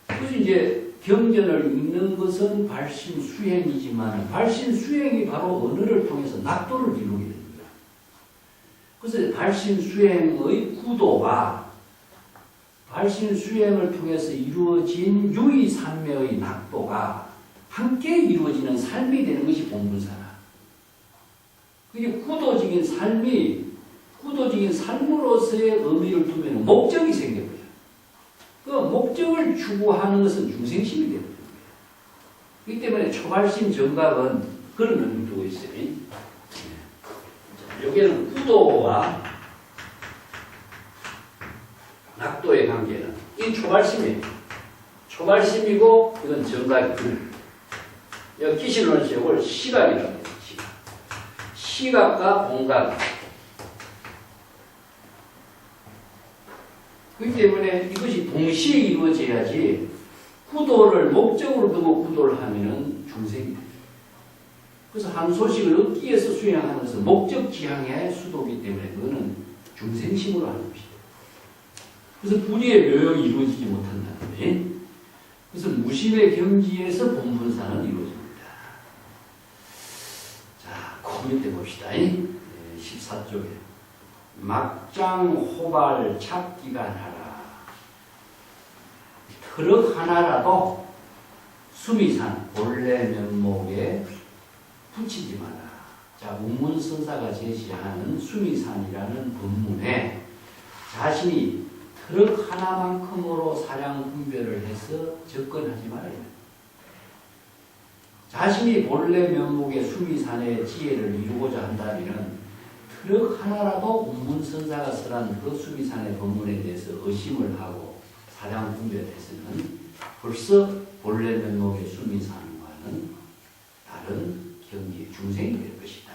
그래서 이제 경전을 읽는 것은 발심수행이지만 발심수행이 바로 언어를 통해서 낙도를 이루게 됩니다. 그래서 발심수행의 구도와 발심수행을 통해서 이루어진 유의산매의 낙도가 함께 이루어지는 삶이 되는 것이 본분사나. 그게 구도적인 삶으로서의 의미를 두면 목적이 생겨버려요. 그 목적을 추구하는 것은 중생심이 되는 거예요. 그렇기 때문에 초발심 정각은 그런 의미를 두고 있어요. 여기는 구도와 낙도의 관계는 이 초발심이에요. 초발심이고 이건 정각이고 여기 기시로는 이걸 시각이라고 해요. 시각과 공각. 그렇기 때문에 이것이 동시에 이루어져야지 구도를 목적으로 두고 구도를 하면은 중생이 돼요. 그래서 한 소식을 얻기 위해서 수행하는 것은 목적 지향의 수도이기 때문에 그거는 중생심으로 하는 것이죠. 그래서 불의의 묘용이 이루어지지 못한다는 거예요. 그래서 무심의 경지에서 본분사는 이루어집니다. 자, 그 밑에 봅시다. 14쪽에 막장 호발 찾기가 나라. 트럭 하나라도 수미산 본래 면목에 붙이지 마라. 자, 문문선사가 제시하는 수미산이라는 법문에 자신이 트럭 하나만큼으로 사량 분별을 해서 접근하지 말아야 돼. 자신이 본래 면목의 수미산의 지혜를 이루고자 한다면 트럭 하나라도 문문선사가 설한 그 수미산의 법문에 대해서 의심을 하고 사량 분별해서는 벌써 본래 면목의 수미산과는 다른 경지의 중생이 될 것이다.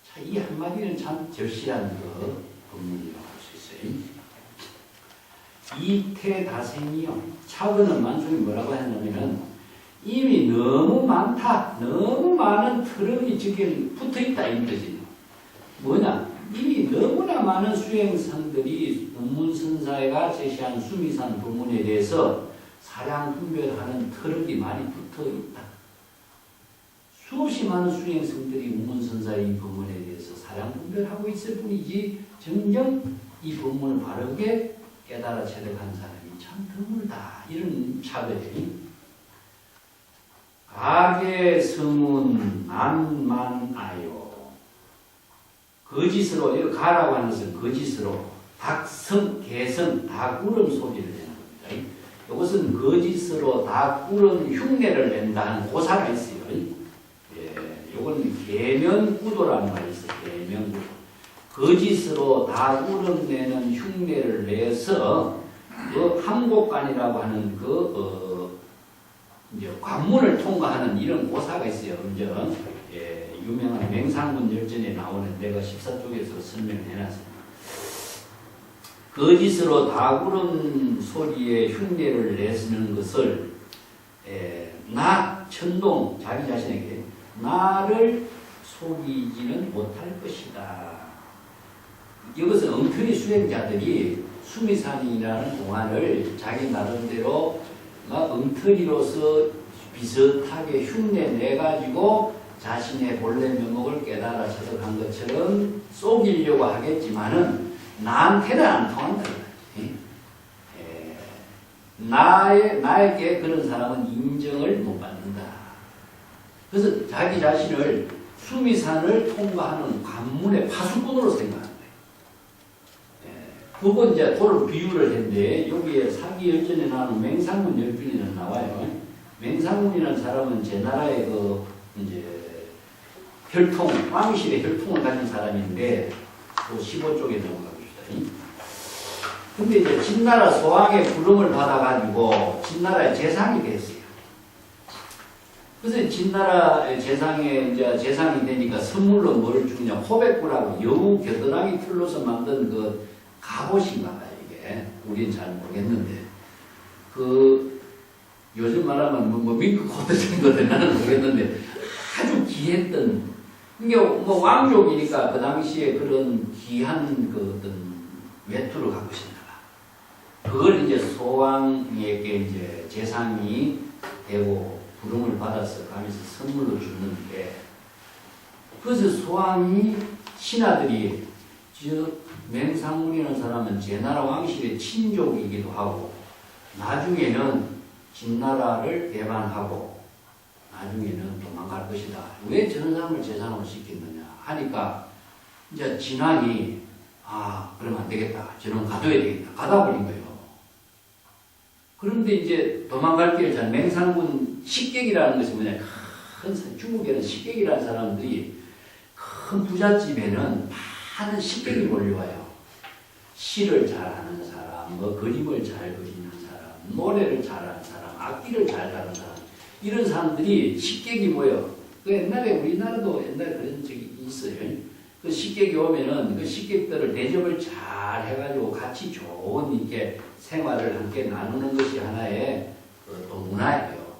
자, 이 한마디는 참 절실한 그 법문이라고 할 수 있어요. 이태다생이요. 차근은 만중이 뭐라고 했냐면은 이미 너무 많다. 너무 많은 트럭이 지금 붙어있다. 이 뜻이에요. 뭐냐? 이미 너무나 많은 수행선들이 문문선사가 제시한 수미산 법문에 대해서 사량 분별하는 트럭이 많이 붙어있다. 수없이 많은 수행성들이 문문선사의 법문에 대해서 사량 분별하고 있을 뿐이지 정녕 이 법문을 바르게 깨달아 체득한 사람이 참 드물다. 이런 차별이. 악의 성운 안만아요. 거짓으로, 이거 가라고 하는 것은 거짓으로 닭성, 개성, 닭울음 소리를 내는 겁니다. 이것은 거짓으로 닭울음 흉내를 낸다는 고사가 있어요. 이건 계면구도라는 말이 있어요. 계면구도. 거짓으로 닭울음 내는 흉내를 내서 그 함곡관이라고 하는 이제 관문을 통과하는 이런 고사가 있어요. 유명한 맹상군 열전에 나오는 내가 14쪽에서 설명해놨습니다. 거짓으로 닭울음 소리에 흉내를 내쓰는 것을 나 천동 자기 자신에게 나를 속이지는 못할 것이다. 이것은 엉터리 수행자들이 수미산이라는 공안을 자기 나름대로 엉터리로서 비슷하게 흉내 내가지고 자신의 본래 면목을 깨달아 체득한 것처럼 속이려고 하겠지만은 나한테는 안 통한다. 나에게 그런 사람은 인정을 못 받는다. 그래서 자기 자신을 수미산을 통과하는 관문의 파수꾼으로 생각하는 거예요. 그건 이제 도를 비유를 했는데 여기에 사기열전에 나오는 맹상문 열전에는 나와요. 맹상문이라는 사람은 제 나라의 이제 혈통, 왕실의 혈통을 가진 사람인데 또 15쪽에 넘어갑시다. 근데 이제 진나라 소왕의 부름을 받아가지고 진나라의 재상이 됐어요. 그래서 진나라 재상에 이제 재상이 되니까 선물로 뭘 주냐? 호백구라고 여우 겨드랑이 털로서 만든 그 갑옷인가 봐요, 이게. 우리는 잘 모르겠는데. 그, 요즘 말하면 뭐 밍크 코트 정도 되나는 모르겠는데, 아주 귀했던, 이게 뭐 왕족이니까 그 당시에 그런 귀한 그 어떤 외투를 갖고 싶나 봐. 그걸 이제 소왕에게 이제 재상이 되고 부름을 받아서 가면서 선물로 줬는데, 그래서 소왕이 신하들이 저 맹상군이라는 사람은 제나라 왕실의 친족이기도 하고 나중에는 진나라를 대반하고 나중에는 도망갈 것이다. 왜 저런 사람을 재상으로 시켰느냐 하니까 이제 진왕이 그러면 안 되겠다. 저놈 가둬야 되겠다. 가둬버린 거예요. 그런데 이제 도망갈 길을 잘 맹상군 식객이라는 것이 뭐냐. 중국에는 식객이라는 사람들이 큰 부잣집에는 많은 식객이 몰려와요. 시를 잘하는 사람, 뭐 그림을 잘 그리는 사람, 노래를 잘하는 사람, 악기를 잘 다루는 사람, 이런 사람들이 식객이 모여. 그 옛날에 우리나라도 옛날에 그런 적이 있어요. 그 식객이 오면은 그 식객들을 대접을 잘 해가지고 같이 좋은 이렇게 생활을 함께 나누는 것이 하나의 또 문화예요.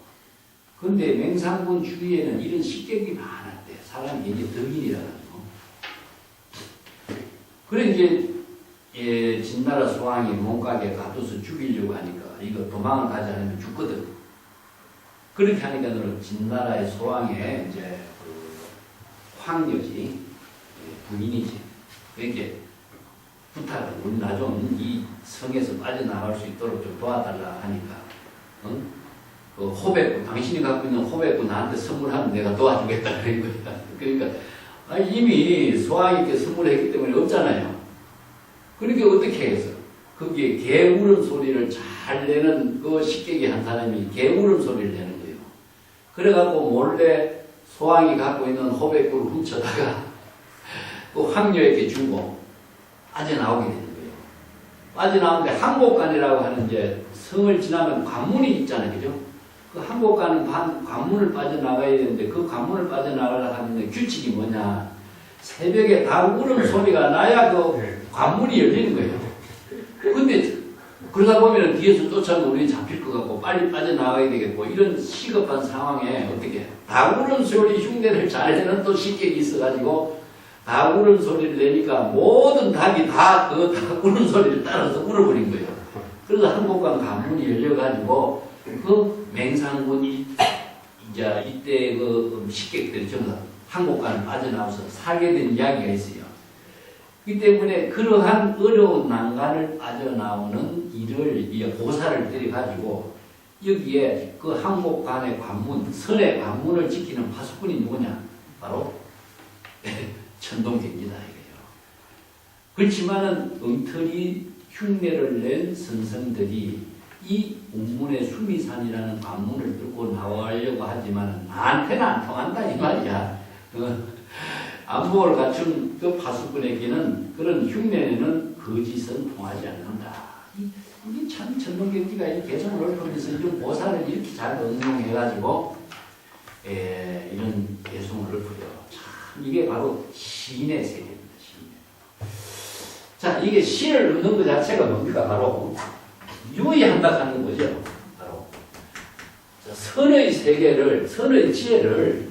그런데 맹상군 주위에는 이런 식객이 많았대. 사람이 굉장히 덕인이라 가지고. 그래 이제 진나라 소왕이 몸가게 가둬서 죽이려고 하니까 이거 도망을 가지 않으면 죽거든. 그렇게 하니까 진나라의 소왕의 이제 그 황녀지 부인이지. 그렇게 부탁을 우리 나 좀 이 성에서 빠져나갈 수 있도록 좀 도와달라 하니까 그 호백구 당신이 갖고 있는 호백구 나한테 선물하면 내가 도와주겠다 그런 거야. 그러니까 이미 소왕이께 선물했기 때문에 없잖아요. 그러니까 어떻게 해서 거기에 개 울음 소리를 잘 내는 그 식객이 한 사람이 개 울음 소리를 내는 거예요. 그래갖고 몰래 소왕이 갖고 있는 호백구를 훔쳐다가 그 황녀에게 주고 빠져나오게 되는 거예요. 빠져나오는데 항복관이라고 하는 이제 성을 지나면 관문이 있잖아요. 그죠? 그 항복관은 관문을 빠져나가야 되는데 그 관문을 빠져나가려고 하는데 규칙이 뭐냐. 새벽에 닭 울음 소리가 나야 그 관문이 열리는 거예요. 근데 그러다 보면 뒤에서 쫓아오면 우리 잡힐 것 같고 빨리 빠져나가야 되겠고 이런 시급한 상황에 어떻게 닭 울음 소리 흉내를 잘 내는 또 식객이 있어가지고 닭 울음 소리를 내니까 모든 닭이 다 그 닭 울음 소리를 따라서 울어버린 거예요. 그래서 항복관 관문이 열려가지고 그 맹상군이 이제 이때 그 식객들이 전부 다 항복관을 빠져나와서 살게 된 이야기가 있어요. 그 때문에 그러한 어려운 난간을 빠져나오는 일을 고사를 들여가지고 여기에 그 항복관의 관문, 선의 관문을 지키는 파수꾼이 누구냐? 바로 천동경기다 이거예요. 그렇지만은 엉터리 흉내를 낸 선생들이 이 운문의 수미산이라는 관문을 뚫고 나오려고 하지만 나한테는 안 통한다 이 말이야. 안목을 갖춘 그 파수꾼에게는 그런 흉내내는 거짓은 통하지 않는다. 이게 참 천동경기가 이 개성을 읊으면서 이런 보살을 이렇게 잘 응용해가지고 이런 개성을 읊어요. 참 이게 바로 시인의 세계입니다. 자, 이게 시를 읊는 것 자체가 뭡니까? 바로 유의한다 하는 거죠. 바로 선의 세계를, 선의 지혜를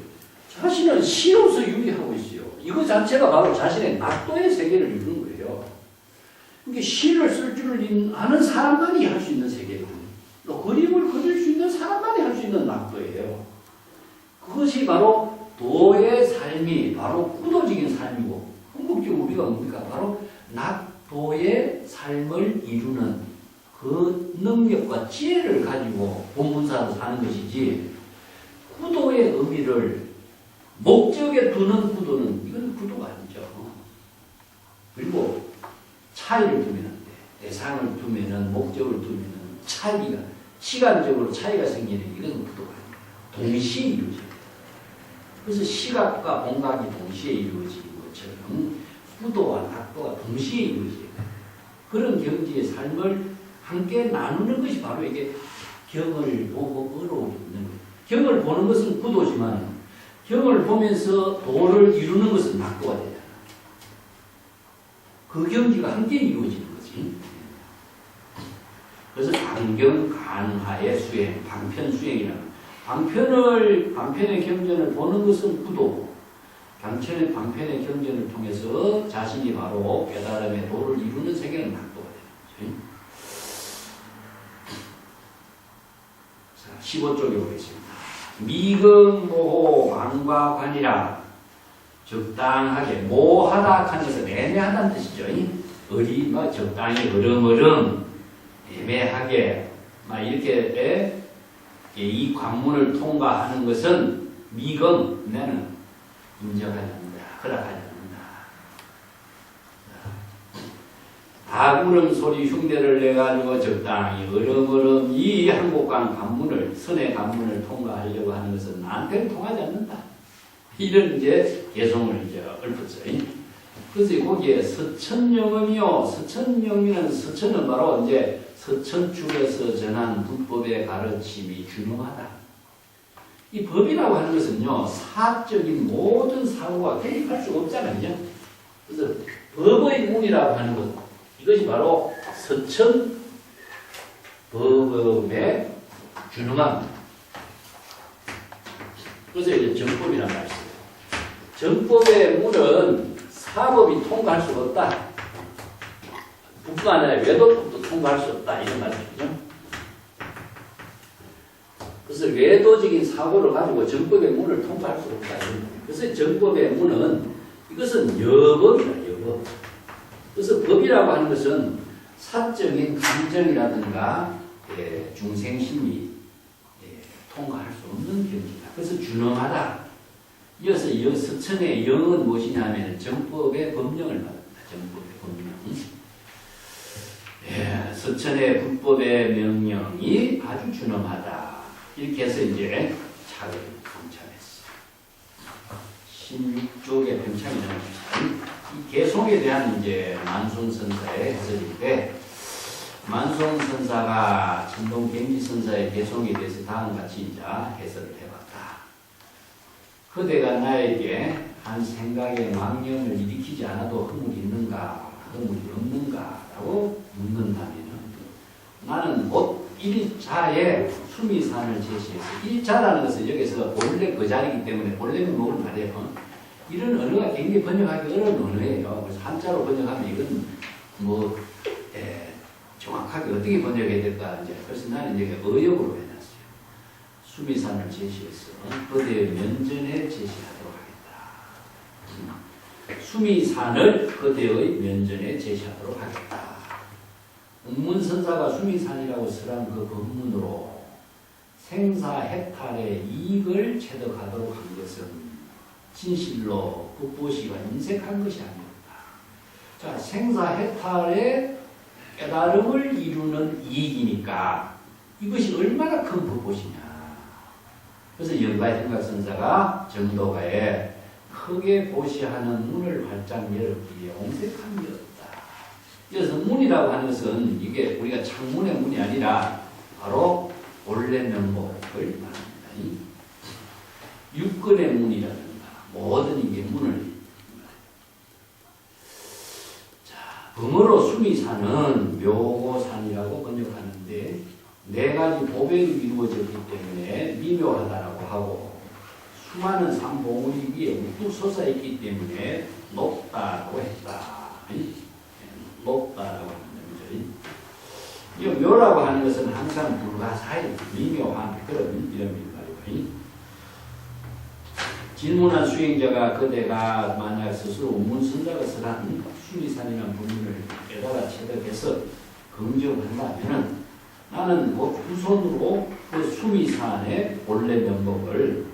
자신은 시로서 유의하고 있어요. 이거 자체가 바로 자신의 낙도의 세계를 이루는 거예요. 이게 시를 쓸 줄 아는 사람만이 할 수 있는 세계고, 또 그림을 그릴 수 있는 사람만이 할 수 있는 낙도예요. 그것이 바로 도의 삶이 바로 구도적인 삶이고, 궁극적으로 우리가 뭡니까? 바로 낙도의 삶을 이루는 그 능력과 지혜를 가지고 본문사로 사는 것이지, 구도의 의미를 목적에 두는 구도는 이건 구도가 아니죠. 그리고 차이를 두면 안 돼. 대상을 두면은 목적을 두면은 차이가 시간적으로 차이가 생기는 이건 구도가 아니에요. 동시에 이루어져요. 그래서 시각과 공각이 동시에 이루어지는 것처럼 구도와 낙도가 동시에 이루어져요. 그런 경지의 삶을 함께 나누는 것이 바로 이게 경을 보고 어로 있는 거예요. 경을 보는 것은 구도지만 경을 보면서 도를 이루는 것은 낙도가 되잖아. 그 경지가 함께 이루어지는 거지. 그래서 강경 간하의 수행, 방편 수행이라는 방편의 경전을 보는 것은 구도, 방편의 경전을 통해서 자신이 바로 깨달음의 도를 이루는 세계는 낙도가 되는 거죠. 자, 15쪽에 보겠습니다. 미금모호 방과관이라 적당하게 모하다 하면서 애매하다는 뜻이죠. 적당히 으름으름 애매하게 막 이렇게 이 관문을 통과하는 것은 미금 나는 인정하지 않는다. 허락하지 않는다. 다구름 소리 흉내를 내가지고 적당히 으름으름 이 한국관 관문을 선의 관문을 통과하려고 하는 것은 나한테는 통하지 않는다. 이런 이제 개성을 이제 읊었어요. 그래서 거기에 서천영음이요. 서천은 바로 이제 서천축에서 전한 불법의 가르침이 균형하다. 이 법이라고 하는 것은요, 사적인 모든 사고가 대입할 수가 없잖아요. 그래서 법의 문이라고 하는 것, 이것이 바로 서천 법의 균형함. 그래서 이제 정법이라는 말이 있어요. 정법의 문은 사법이 통과할 수가 없다. 뿐만 아니라 외도법도 통과할 수 없다. 이런 말이죠. 그래서 외도적인 사고를 가지고 정법의 문을 통과할 수 없다. 그래서 정법의 문은 이것은 여법이다. 여법. 그래서 법이라고 하는 것은 사적인 감정이라든가 중생심이 통과할 수 없는 경지다. 그래서 준엄하다. 이어서 서천의 영은 무엇이냐 하면 정법의 법령을 말합니다. 정법의 법령. 서천의 불법의 명령이 아주 준엄하다. 이렇게 해서 이제 차를 평참했어요. 16쪽의 평참이 나옵니다. 이 개송에 대한 이제 만송선사의 해설인데, 만송선사가 진동갱지선사의 개송에 대해서 다음과 같이 이제 해설을 해봤다. 그대가 나에게 한 생각의 망념을 일으키지 않아도 허물이 있는가, 허물이 없는가라고 묻는다면 나는 곧 1자의 수미산을 제시해서 1자라는 것은 여기서 본래 그 자리이기 때문에 본래는 뭐를 말해요. 이런 언어가 굉장히 번역하기 어려운 언어예요. 그래서 한자로 번역하면 이건 뭐 정확하게 어떻게 번역해야 될까 이제 그래서 나는 이제 의역으로 해놨어요. 수미산을 제시해서 그대의 면전에 제시하도록 하겠다. 수미산을 그대의 면전에 제시하도록 하겠다. 운문선사가 수미산이라고 설한 그 법문으로 생사해탈의 이익을 체득하도록 한 것은 진실로 북보시가 인색한 것이 아니었다. 자, 생사해탈의 깨달음을 이루는 이익이니까 이것이 얼마나 큰 법보시냐. 그래서 연가의 생각선사가 정도가에 크게 보시하는 문을 활짝 열었기에 옹색함이었다. 그래서 문이라고 하는 것은 이게 우리가 창문의 문이 아니라 바로 본래 면목을 말합니다. 육근의 문이라든가 모든 이게 문을 자, 범어로 수미산은 묘고산이라고 번역하는데 네 가지 보배로 이루어졌기 때문에 미묘하다라고 하고 수많은 산봉우리 위에 우뚝 솟아있기 때문에 높다라고 했다. 높다라고 하는 거죠. 이 묘라고 하는 것은 항상 불가사의 미묘한 그런 이름입니다. 질문한 수행자가 그대가 만약 스스로 운문선자가 설한 수미산이라는 부분을 깨달아 체득해서 긍정한다면 나는 후손으로 그 수미산의 본래 면목을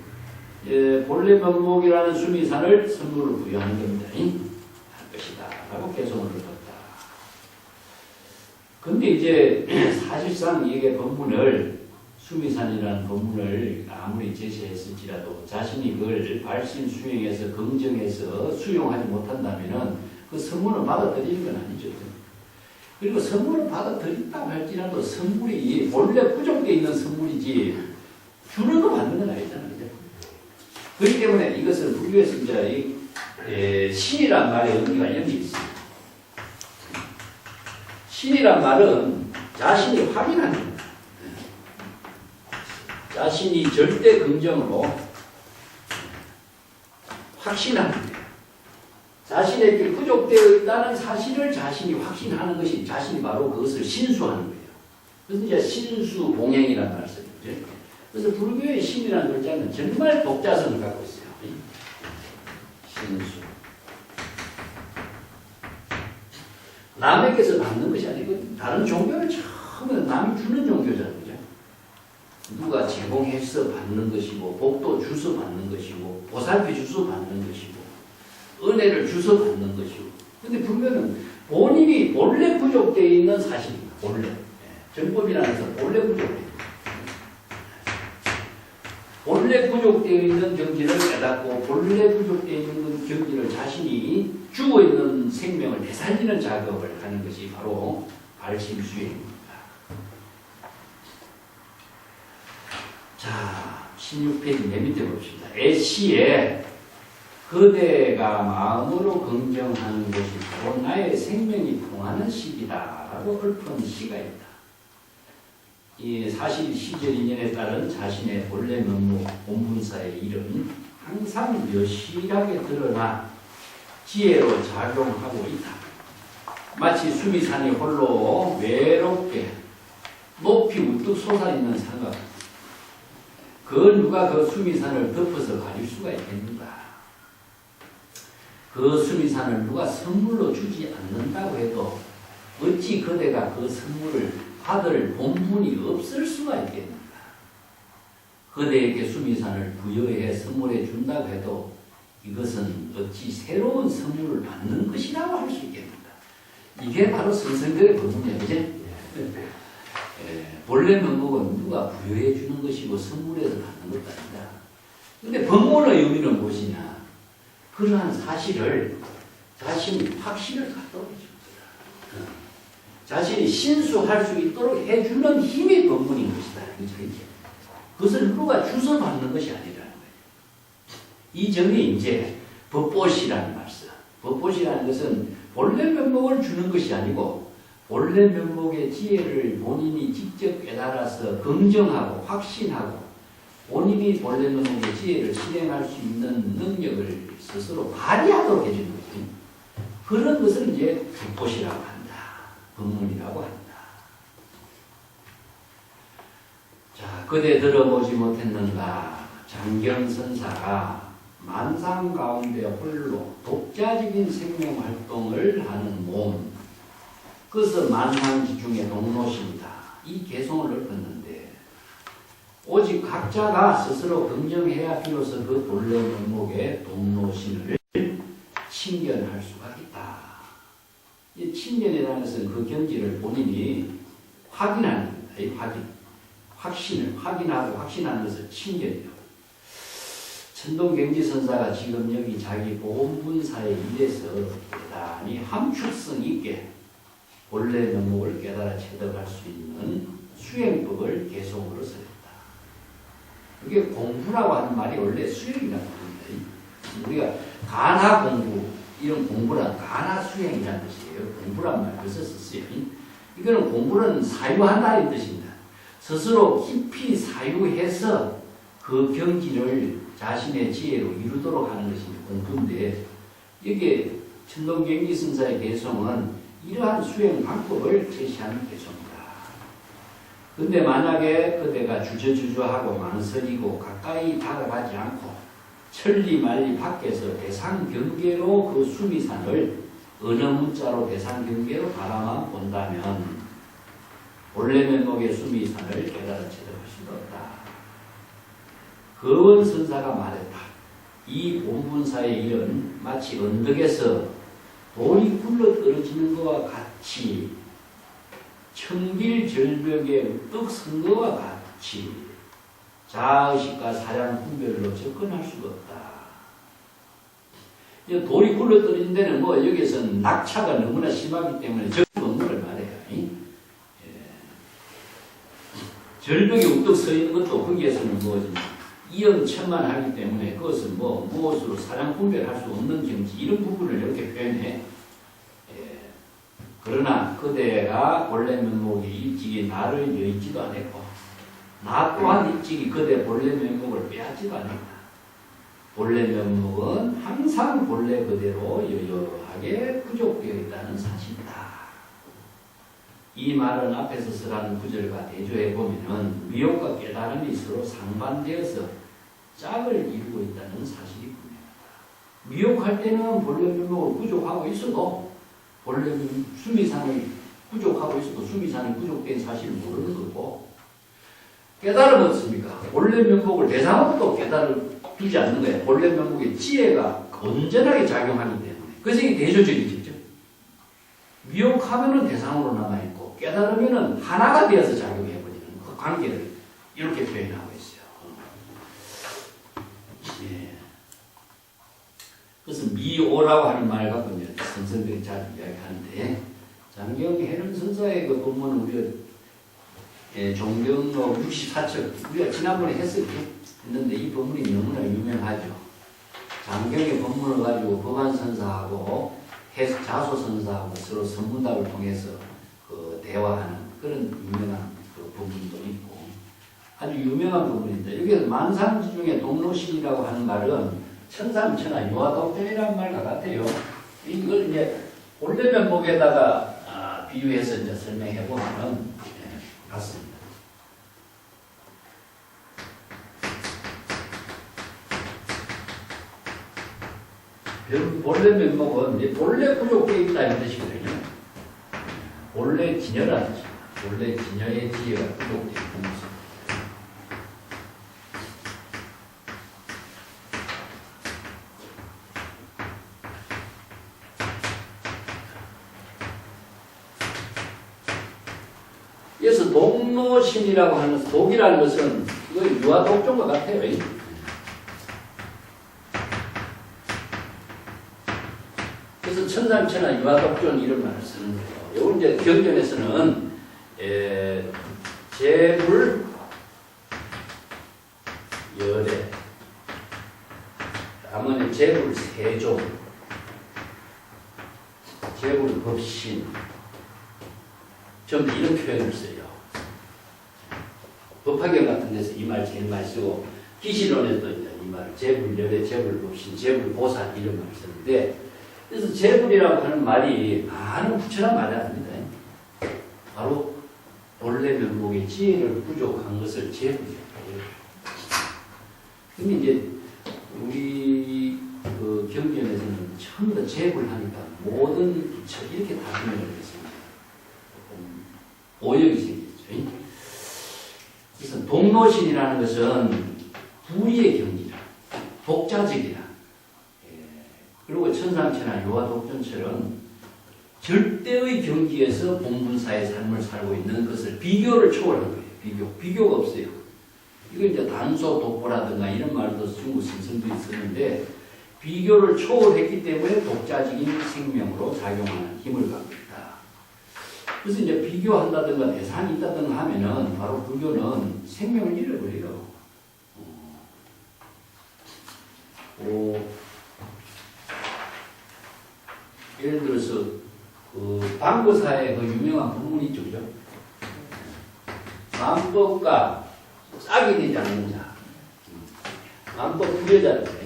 본래 면목이라는 수미산을 선물을 부여하는 겁니다. 할 것이다. 라고 개성을 얻었다. 근데 이제 사실상 이게 법문을 수미산이라는 법문을 아무리 제시했을지라도 자신이 그걸 발심 수행해서 긍정해서 수용하지 못한다면 그 선문을 받아들이는 건 아니죠. 그리고 선물을 받아들인다고 할지라도 선물이 원래 부족되어 있는 선물이지 주는 거 받는 건 아니잖아요. 그죠? 그렇기 때문에 이것을 불교에서 이제 신이란 말에 의미가 여기 있어요. 신이란 말은 자신이 확인하는 겁니다. 자신이 절대 긍정으로 확신하는 거예요. 자신에게 부족되어 있다는 사실을 자신이 확신하는 것이 자신이 바로 그것을 신수하는 거예요. 그래서 이제 신수봉행이라는 말을 써요. 그래서 불교의 신이라는 글자는 정말 독자성을 갖고 있어요. 신수. 남에게서 받는 것이 아니고 다른 종교는 처음에 남이 주는 종교잖아요. 그죠? 누가 제공해서 받는 것이고 복도 주서 받는 것이고 보살피 주서 받는 것이고 은혜를 주서 받는 것이고. 근데 불교는 본인이 본래 부족되어 있는 사실입니다. 본래. 정법이라는 것은 본래 부족되어 있는. 본래 부족되어 있는 경지를 깨닫고 본래 부족되어 있는 경지를 자신이 죽어 있는 생명을 되살리는 작업을 하는 것이 바로 발심수행입니다. 자, 16페이지 맨 밑에 봅시다. 애시에 그대가 마음으로 긍정하는 것이 바로 나의 생명이 통하는 시기다라고 읊은 시가 있다. 이 사실 시절 인연에 따른 자신의 본래 면목 본분사의 일은 항상 여실하게 드러나 지혜로 작용하고 있다. 마치 수미산이 홀로 외롭게 높이 우뚝 솟아있는 산과 그 누가 그 수미산을 덮어서 가질 수가 있겠는가. 그 수미산을 누가 선물로 주지 않는다고 해도 어찌 그대가 그 선물을 받을 본분이 없을 수가 있겠는가. 그대에게 수미산을 부여해 선물해 준다고 해도 이것은 어찌 새로운 선물을 받는 것이라고 할 수 있겠는가. 이게 바로 선생들의 법문이에요. 그치? 본래 명목은 누가 부여해 주는 것이고 선물해서 받는 것도 아니다. 근데 법문의 의미는 무엇이냐. 그러한 사실을 자신이 확신을 갖도록 해줍니다. 자신이 신수할 수 있도록 해주는 힘이 법문인 것이다. 그것을 누가 주서 받는 것이 아니라는 거예요. 이 점이 이제 법보시라는 말씀. 법보시라는 것은 본래 면목을 주는 것이 아니고 본래 면목의 지혜를 본인이 직접 깨달아서 긍정하고 확신하고 본인이 본래 면목의 지혜를 실행할 수 있는 능력을 스스로 발휘하도록 해주는 거죠. 그런 것을 이제 법보시라고 한다. 법문이라고 한다. 자, 그대 들어보지 못했는가. 장경선사가 만상 가운데 홀로 독자적인 생명활동을 하는 몸, 그것을 만상지중의 동로시이다. 이 개성을 읊었는데 오직 각자가 스스로 긍정해야 비로소 그 본래 면목의 동로신을 친견할 수가 있다. 이 친견이라는 것은 그 경지를 본인이 확인하는 겁니다. 이 확신을 확인하고 확신하는 것을 친견이라고. 천동경지선사가 지금 여기 자기 보험분사의 일에서 대단히 함축성 있게 본래 면목을 깨달아 체득할 수 있는 수행법을 개성으로 쓰였다. 이게 공부라고 하는 말이 원래 수행이라고 합니다. 우리가 가나 공부, 이런 공부란 가나 수행이라는 뜻이에요. 공부란 말 벌써 썼어요. 이거는 공부는 사유한다는 뜻입니다. 스스로 깊이 사유해서 그 경지를 자신의 지혜로 이루도록 하는 것이 공부인데, 이게 천동경지선사의 개성은 이러한 수행 방법을 제시하는 개성이다. 근데 만약에 그대가 주저주저하고 망설이고 가까이 다가가지 않고 천리만리 밖에서 대상 경계로 그 수미산을 어느 문자로 대상 경계로 바라만 본다면 본래 면목의 수미산을 깨달아 체득할 수가 없다. 거원선사가 말했다. 이 본분사의 일은 마치 언덕에서 돌이 굴러 떨어지는 것과 같이 청길 절벽에 우뚝 선 것과 같이 자의식과 사량 분별로 접근할 수가 없다. 돌이 굴러 떨어진 데는 뭐 여기서는 낙차가 너무나 심하기 때문에 적이 없는 걸 말해요. 절벽에 우뚝 서 있는 것도 거기에서는 뭐 이연천만하기 때문에 그것은 뭐 무엇으로 사량 분별할 수 없는 경지 이런 부분을 이렇게 표현해. 예. 그러나 그대가 본래 면목의 일찍이 나를 여의지도 않았고 나 또한 일찍이 그대 본래 면목을 빼앗지도 않았다. 본래 면목은 항상 본래 그대로 여여하게 부족되어 있다는 사실이다. 이 말은 앞에서 쓰라는 구절과 대조해 보면은 미혹과 깨달음이 서로 상반되어서 짝을 이루고 있다는 사실이 분명하다. 미혹할 때는 본래 면목을 부족하고 있어도 본래 수미산을 부족하고 있어도 수미산이 부족된 사실을 모르는 거고 깨달음은 어떻습니까? 본래 면목을 대상으로 깨달지 않는 거예요. 본래 면목의 지혜가 온전하게 작용하기 때문에 그래서 이게 대조적이죠. 미혹하면은 대상으로 남아있고 깨달으면은 하나가 되어서 작용해버리는 그 관계를 이렇게 표현하고 있어요. 예. 그래서 미오라고 하는 말 갖고 이제 선생들이 잘 이야기하는데 장경 해능 선사의 그 본문은 우리가 종경록 64척 우리가 지난번에 했는데 이 본문이 너무나 유명하죠. 장경의 본문을 가지고 법안선사하고 자소선사하고 서로 선문답을 통해서 그 대화하는 그런 유명한 그 부분도 있고 아주 유명한 부분인데 여기서 만상지 중에 동로신이라고 하는 말은 천삼천하 유화독존이라는 말과 같아요. 이걸 이제 본래 면목에다가 비유해서 이제 설명해 보면은 같습니다. 본래 면목은 본래 부족되어 있다 이 뜻이거든요. 본래 진여라는 뜻입니다. 본래 진여의 지혜가 부족되어 있는 것입니다. 그래서 동로신이라고 하는 독이라는 것은 그 유화독존과 같아요. 그래서 천상천하 유화독존 이런 말을 쓰는 거예요. 요건 이제 경전에서는 재불 열애 다음은 재불 세종 재불 법신 전부 이런 표현을 써요. 법화경 같은 데서 이 말 제일 많이 쓰고 기시론에도 이 말 재불 열애 재불 법신 재불 보살 이런 말을 쓰는데 그래서 재불이라고 하는 말이 많은 부처란 말이 아닙니다. 바로 본래 면목의 지혜를 부족한 것을 재불이라고 해요. 근데 이제 우리 그 경전에서는 처음 더 재불하니까 모든 부처 이렇게 다 설명을 했습니다. 오역이 생기죠. 그래서 동로신이라는 것은 불의의 경지라, 독자적이라. 그리고 천상천하 유화독존처럼 절대의 경지에서 본분사의 삶을 살고 있는 것을 비교를 초월한 거예요. 비교가 없어요. 이거 이제 단소 독보라든가 이런 말도 중국 선생들이 쓰는데 비교를 초월했기 때문에 독자적인 생명으로 작용하는 힘을 갖고 있다. 그래서 이제 비교한다든가 대상이 있다든가 하면은 바로 불교는 생명을 잃어버려요. 예를 들어서 그 방구사의 그 유명한 부분이 있죠, 그죠? 만법과 짝이 되지 않는 자, 만법 불여자인데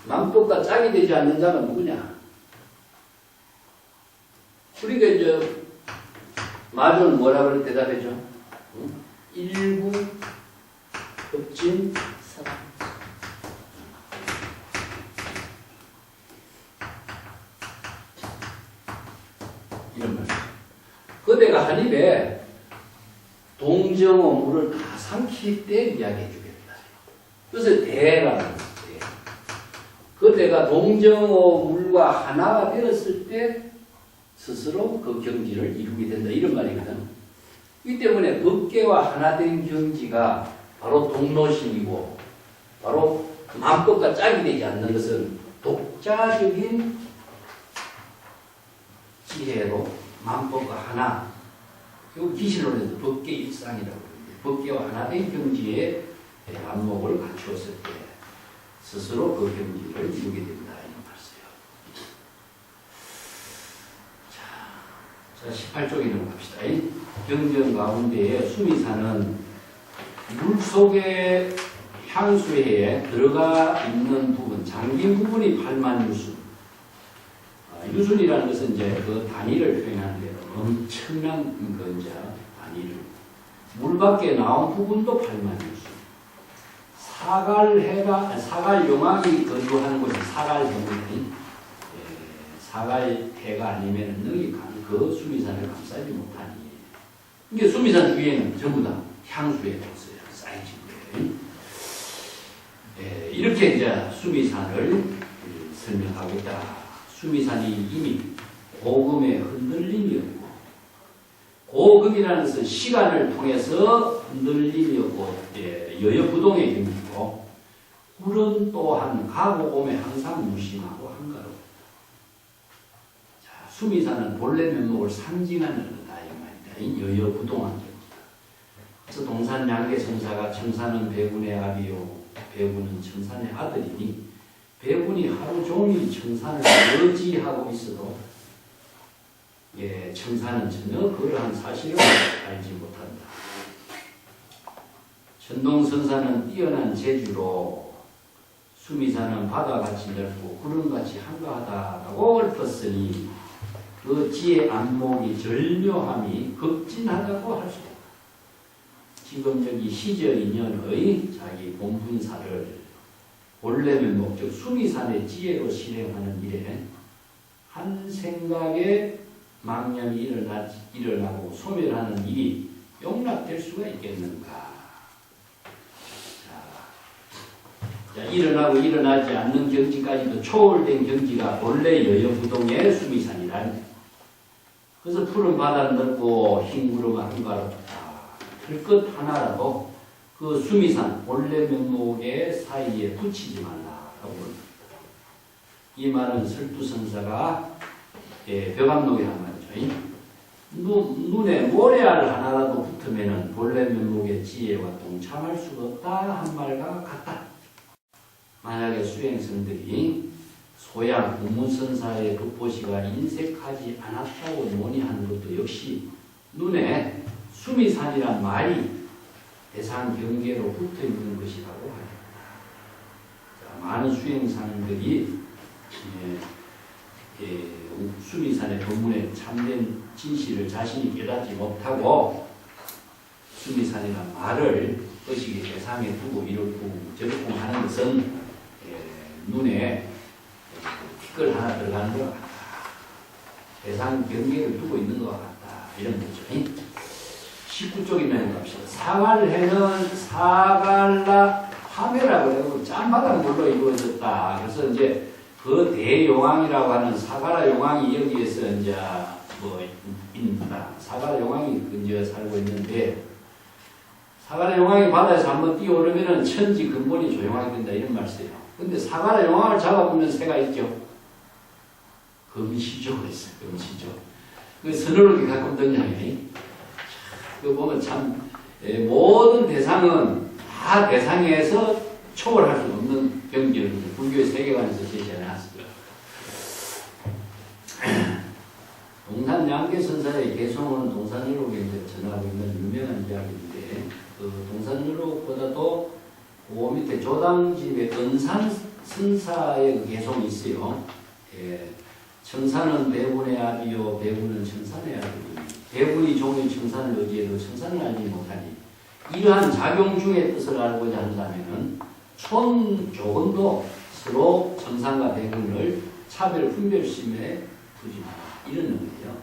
만법과 짝이 되지 않는 자는 누구냐? 우리가 이제 마주는 뭐라고 대답했죠? 일구 흡진 사방. 이런 말. 그대가 한 입에 동정어 물을 다 삼킬 때 이야기해 주겠다. 그래서 대라는 거예요. 그대가 동정어 물과 하나가 되었을 때 스스로 그 경지를 이루게 된다. 이런 말이거든. 이 때문에 법계와 하나 된 경지가 바로 동로신이고 바로 만법과 짝이 되지 않는 것은 독자적인 지혜로 만법과 하나 이거 기실론에서 법계 일상이라고 그러는데 법계와 하나된 경지에 안목을 갖추었을 때 스스로 그 경지를 이루게 된다 이런 말이에요. 자, 18쪽에 넘어갑시다. 경전 가운데에 수미산은 물속에 향수에 들어가 있는 부분, 잠긴 부분이 8만 유순. 유순이라는 것은 이제 그 단위를 표현하는데 엄청난 그 이제 단위를. 물 밖에 나온 부분도 8만 유순. 사갈용왕이 거주하는 곳이 사갈봉이 사갈해가 아니면 능이 그 수미산을 감싸지 못하니. 이게 수미산 주위에는 전부 다 향수에 쌓여진 거예요. 이렇게 이제 수미산을 설명하고 있다. 수미산이 이미 고금의 흔들림이었고, 고금이라는 것은 시간을 통해서 흔들림이었고, 여여부동의 경지고, 굴은 또한 가고 오매 항상 무심하고 한가롭다. 자, 수미산은 본래 면목을 상징하는 거다 이 말이다. 여여부동한 경지다. 그래서 동산양계천사가 청산은 배군의 아비요 배군은 청산의 아들이니 배군이 하루 종일 청산을 의지하고 있어도 청산은 전혀 그러한 사실을 알지 못한다. 천동선사는 뛰어난 재주로 수미산은 바다같이 넓고 구름같이 한가하다라고 읊었으니 그 지의 안목이 절묘함이 극진하다고 할 수 있다. 지금 여기 시절 인연의 자기 본분사를 본래 면목, 즉 수미산의 지혜로 실행하는 일에 한 생각에 망념이 일어나고 소멸하는 일이 용납될 수가 있겠는가? 자, 일어나고 일어나지 않는 경지까지도 초월된 경지가 본래 여여부동의 수미산이라. 그래서 푸른 바다는 넓고 흰 구름 한가롭다. 들것 하나라도 그 수미산 본래 면목의 사이에 붙이지 말라라고 합니다. 이 말은 설두선사가 벼감록에 한 말이죠. 눈에 모래알 하나라도 붙으면 본래 면목의 지혜와 동참할 수가 없다 한 말과 같다. 만약에 수행성들이 소양 공문선사의 돋보시가 인색하지 않았다고 논의하는 것도 역시 눈에 수미산이란 말이 대상 경계로 붙어 있는 것이라고 합니다. 자, 많은 수행상들이 수미산의 법문에 참된 진실을 자신이 깨닫지 못하고 수미산이란 말을 의식의 대상에 두고 이렇고 저렇고 하는 것은 눈에 티끌 하나 들어가는 것 같다. 대상 경계를 두고 있는 것 같다. 이런 거죠. 19쪽이면 갑시다. 사갈해는 사갈라 화매라고 해요. 짬바닥 물로 이루어졌다. 그래서 이제 그 대용왕이라고 하는 사갈라 용왕이 여기에서 이제 있다. 사갈라 용왕이 근처에 살고 있는데 사갈라 용왕이 바다에서 한번 뛰어오르면은 천지 근본이 조용하게 된다 이런 말씀이에요. 근데 사갈라 용왕을 잡아보는 새가 있죠. 금시조 했어요. 금시조. 그 서늘하게 가끔 등장해. 그 보면 참 모든 대상은 다 대상에서 초월할 수 없는 경지를 불교의 세계관에서 제시해놨습니다. 동산양계선사의 개송은 동산유록에 전하고 있는 유명한 이야기인데 그 동산유록보다도 그 밑에 조당집에 은산선사의 그 개송이 있어요. 청산은 배군의 아비요 배군은 청산의 아들이니 배군이 종의 청산을 의지해도 청산을 알지 못하니 이러한 작용 중의 뜻을 알고자 한다면 조금도 서로 청산과 배군을 차별 분별심에 두지 마라 이런 의미예요.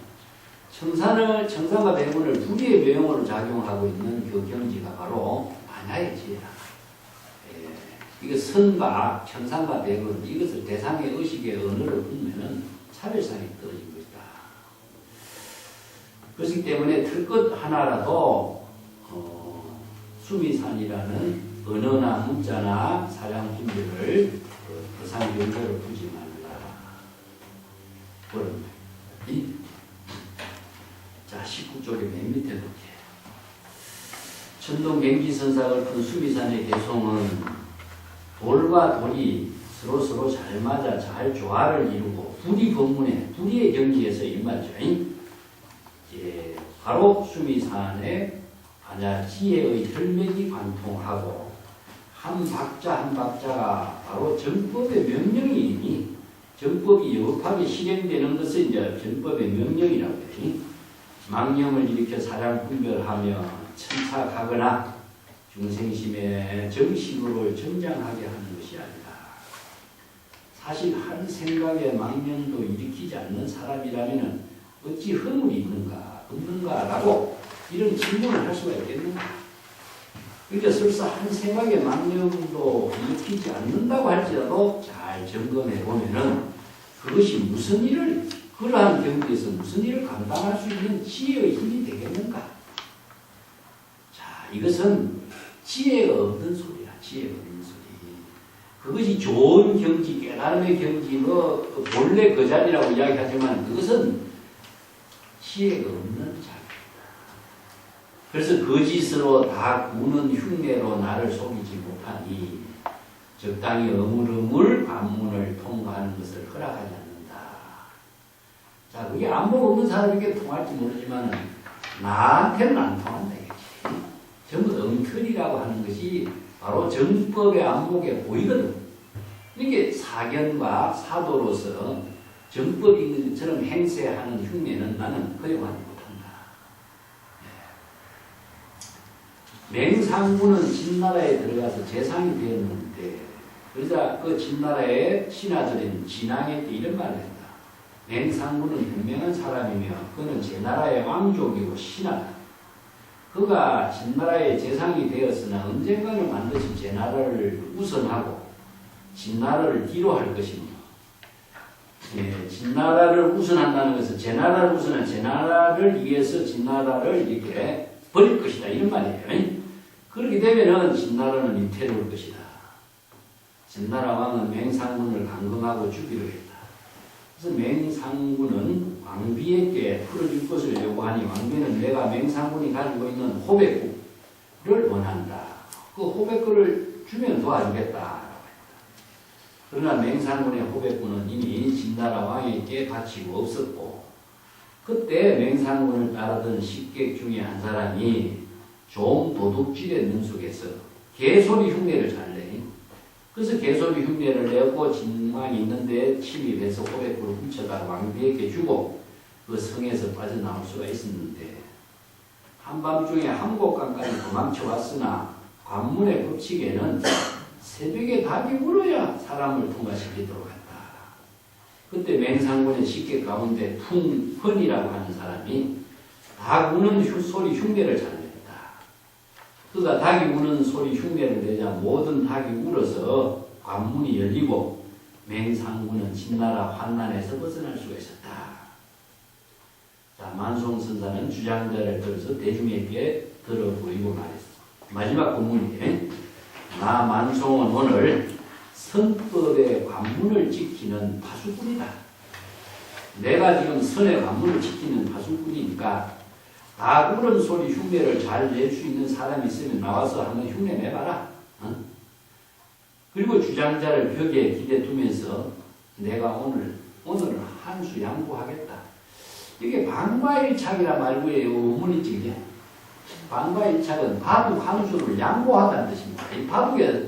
청산과 배군을 두 개의 배용으로 작용하고 있는 그 경지가 바로 만야의 지혜다. 이거 선과 청산과 배군 이것을 대상의 의식의 언어를 품으면 차별성이 떨어진 것이다. 그렇기 때문에 틀것 하나라도 수미산이라는 언어나 문자나 사량 분별을 대상 경계로 두지 말라. 그런 자, 49쪽에 맨 밑에 볼게. 천동 갱지선사를 푼 수미산의 개송은 돌과 돌이 서로 잘 맞아 잘 조화를 이루고 불이 법문에 불의의 경지에서 임하죠. 바로 수미산의 반야 지혜의 혈맥이 관통하고 한 박자 한 박자가 바로 정법의 명령이니 정법이 여급하게 실행되는 것을 이제 정법의 명령이라고 해요. 망령을 일으켜 사량 분별하며 천착하거나 중생심의 정식으로 정장하게 하는 것이 아니다. 사실 한 생각에 망령도 일으키지 않는 사람이라면 어찌 허물이 있는가 없는가라고 이런 질문을 할 수가 있겠는가. 그러니까 설사 한 생각에 망령도 일으키지 않는다고 할지라도 잘 점검해 보면은 그것이 무슨 일을 그러한 경지에서 무슨 일을 감당할 수 있는 지혜의 힘이 되겠는가. 자, 이것은 지혜가 없는 소리야. 지혜가 없는 소리. 그것이 좋은 경지, 깨달음의 경지, 본래 그 자리라고 이야기하지만 그것은 지혜가 없는 자리입니다. 그래서 거짓으로 다 구는 흉내로 나를 속이지 못하니 적당히 어물어물 관문을 통과하는 것을 허락하지 않는다. 자, 그게 안목 없는 사람에게 통할지 모르지만 나한테는 안 통한다. 전부 엉터리라고 하는 것이 바로 정법의 안목에 보이거든. 이게 사견과 사도로서 정법이 있는 것처럼 행세하는 흉내는 나는 허용하지 못한다. 맹상군은 진나라에 들어가서 재상이 되었는데 그러자 그 진나라의 신하들인 진왕에 이런 말을 했다. 맹상군은 현명한 사람이며 그는 제 나라의 왕족이고 신하다. 그가 진나라의 재상이 되었으나 언젠가는 반드시 제 나라를 우선하고 진나라를 뒤로 할 것입니다. 진나라를 우선한다는 것은 제 나라를 우선한 제 나라를 위해서 진나라를 이렇게 버릴 것이다. 이런 말이에요. 그렇게 되면은 진나라는 위태로울 것이다. 진나라 왕은 맹상군을 감금하고 죽이려 했다. 그래서 맹상군은 왕비에게 풀어줄 것을 요구하니 왕비는 내가 맹상군이 가지고 있는 호백구를 원한다. 그 호백구를 주면 도와주겠다. 그러나 맹상군의 호백구는 이미 진나라 왕에게 바치고 없었고 그때 맹상군을 따르던 식객 중에 한 사람이 좀 도둑질의 능숙해서 개소리 흉내를 잘 내. 그래서 개소리 흉내를 내고 진왕이 있는데 침입해서 호백구를 훔쳐다 왕비에게 주고 그 성에서 빠져나올 수가 있었는데 한밤중에 한곡강까지 도망쳐왔으나 관문의 법칙에는 새벽에 닭이 울어야 사람을 통과시키도록 한다. 그때 맹상군의 식객 가운데 풍헌이라고 하는 사람이 닭 우는 소리 흉내를 잘 냈다. 그가 닭이 우는 소리 흉내를 내자 모든 닭이 울어서 관문이 열리고 맹상군은 진나라 환난에서 벗어날 수가 있었다. 자, 만송선사는 주장자를 들어서 대중에게 들어 보이고 말했어. 마지막 본문이에요. 나 만송은 오늘 선법의 관문을 지키는 파수꾼이다. 내가 지금 선의 관문을 지키는 파수꾼이니까 다 울은 소리 흉내를 잘 낼 수 있는 사람이 있으면 나와서 한번 흉내 내봐라. 그리고 주장자를 벽에 기대 두면서 내가 오늘은 한 수 양보하겠다. 이게 방과일착이라 말고예요. 의문이지 이게. 방과일착은 바둑 한 수를 양보하다는 뜻입니다. 이 바둑에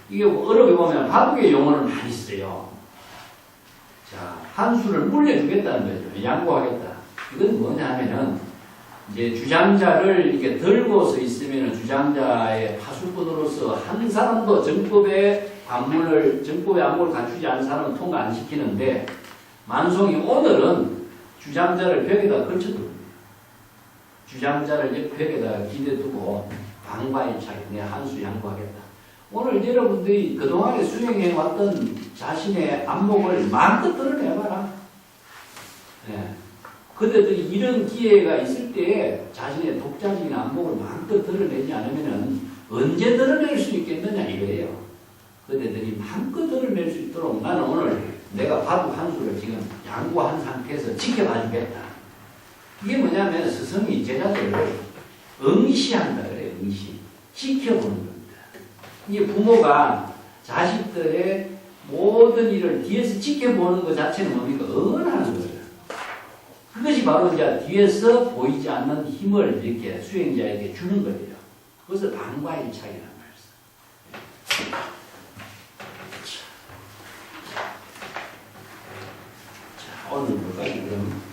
이게 어렵게 보면 바둑의 용어를 많이 써요. 자, 한 수를 물려주겠다는 거죠. 양보하겠다. 이건 뭐냐면은 이제 주장자를 이렇게 들고서 있으면 주장자의 파수꾼으로서 한 사람도 정법의 안목을 갖추지 않은 사람은 통과 안 시키는데 만송이 오늘은 주장자를 벽에다 걸쳐두고 주장자를 벽에다 기대두고 방과일착 내 한 수 양보하겠다. 오늘 여러분들이 그동안에 수행해왔던 자신의 안목을 마음껏 드러내봐라. 네. 그들이 이런 기회가 있을 때에 자신의 독자적인 안목을 마음껏 드러내지 않으면 언제 드러낼 수 있겠느냐 이거예요. 그들이 마음껏 드러낼 수 있도록 나는 오늘 내가 바둑 한 수를 지금 양보한 상태에서 지켜봐 주겠다. 이게 뭐냐면 스승이 제자들을 응시한다 그래요. 응시. 지켜보는 겁니다. 이게 부모가 자식들의 모든 일을 뒤에서 지켜보는 것 자체는 뭡니까? 응원하는 거예요. 그것이 바로 이제 뒤에서 보이지 않는 힘을 이렇게 수행자에게 주는 거예요. 그것을 방과일착이라는 말씀. 자, 오늘 뭐까지 그럼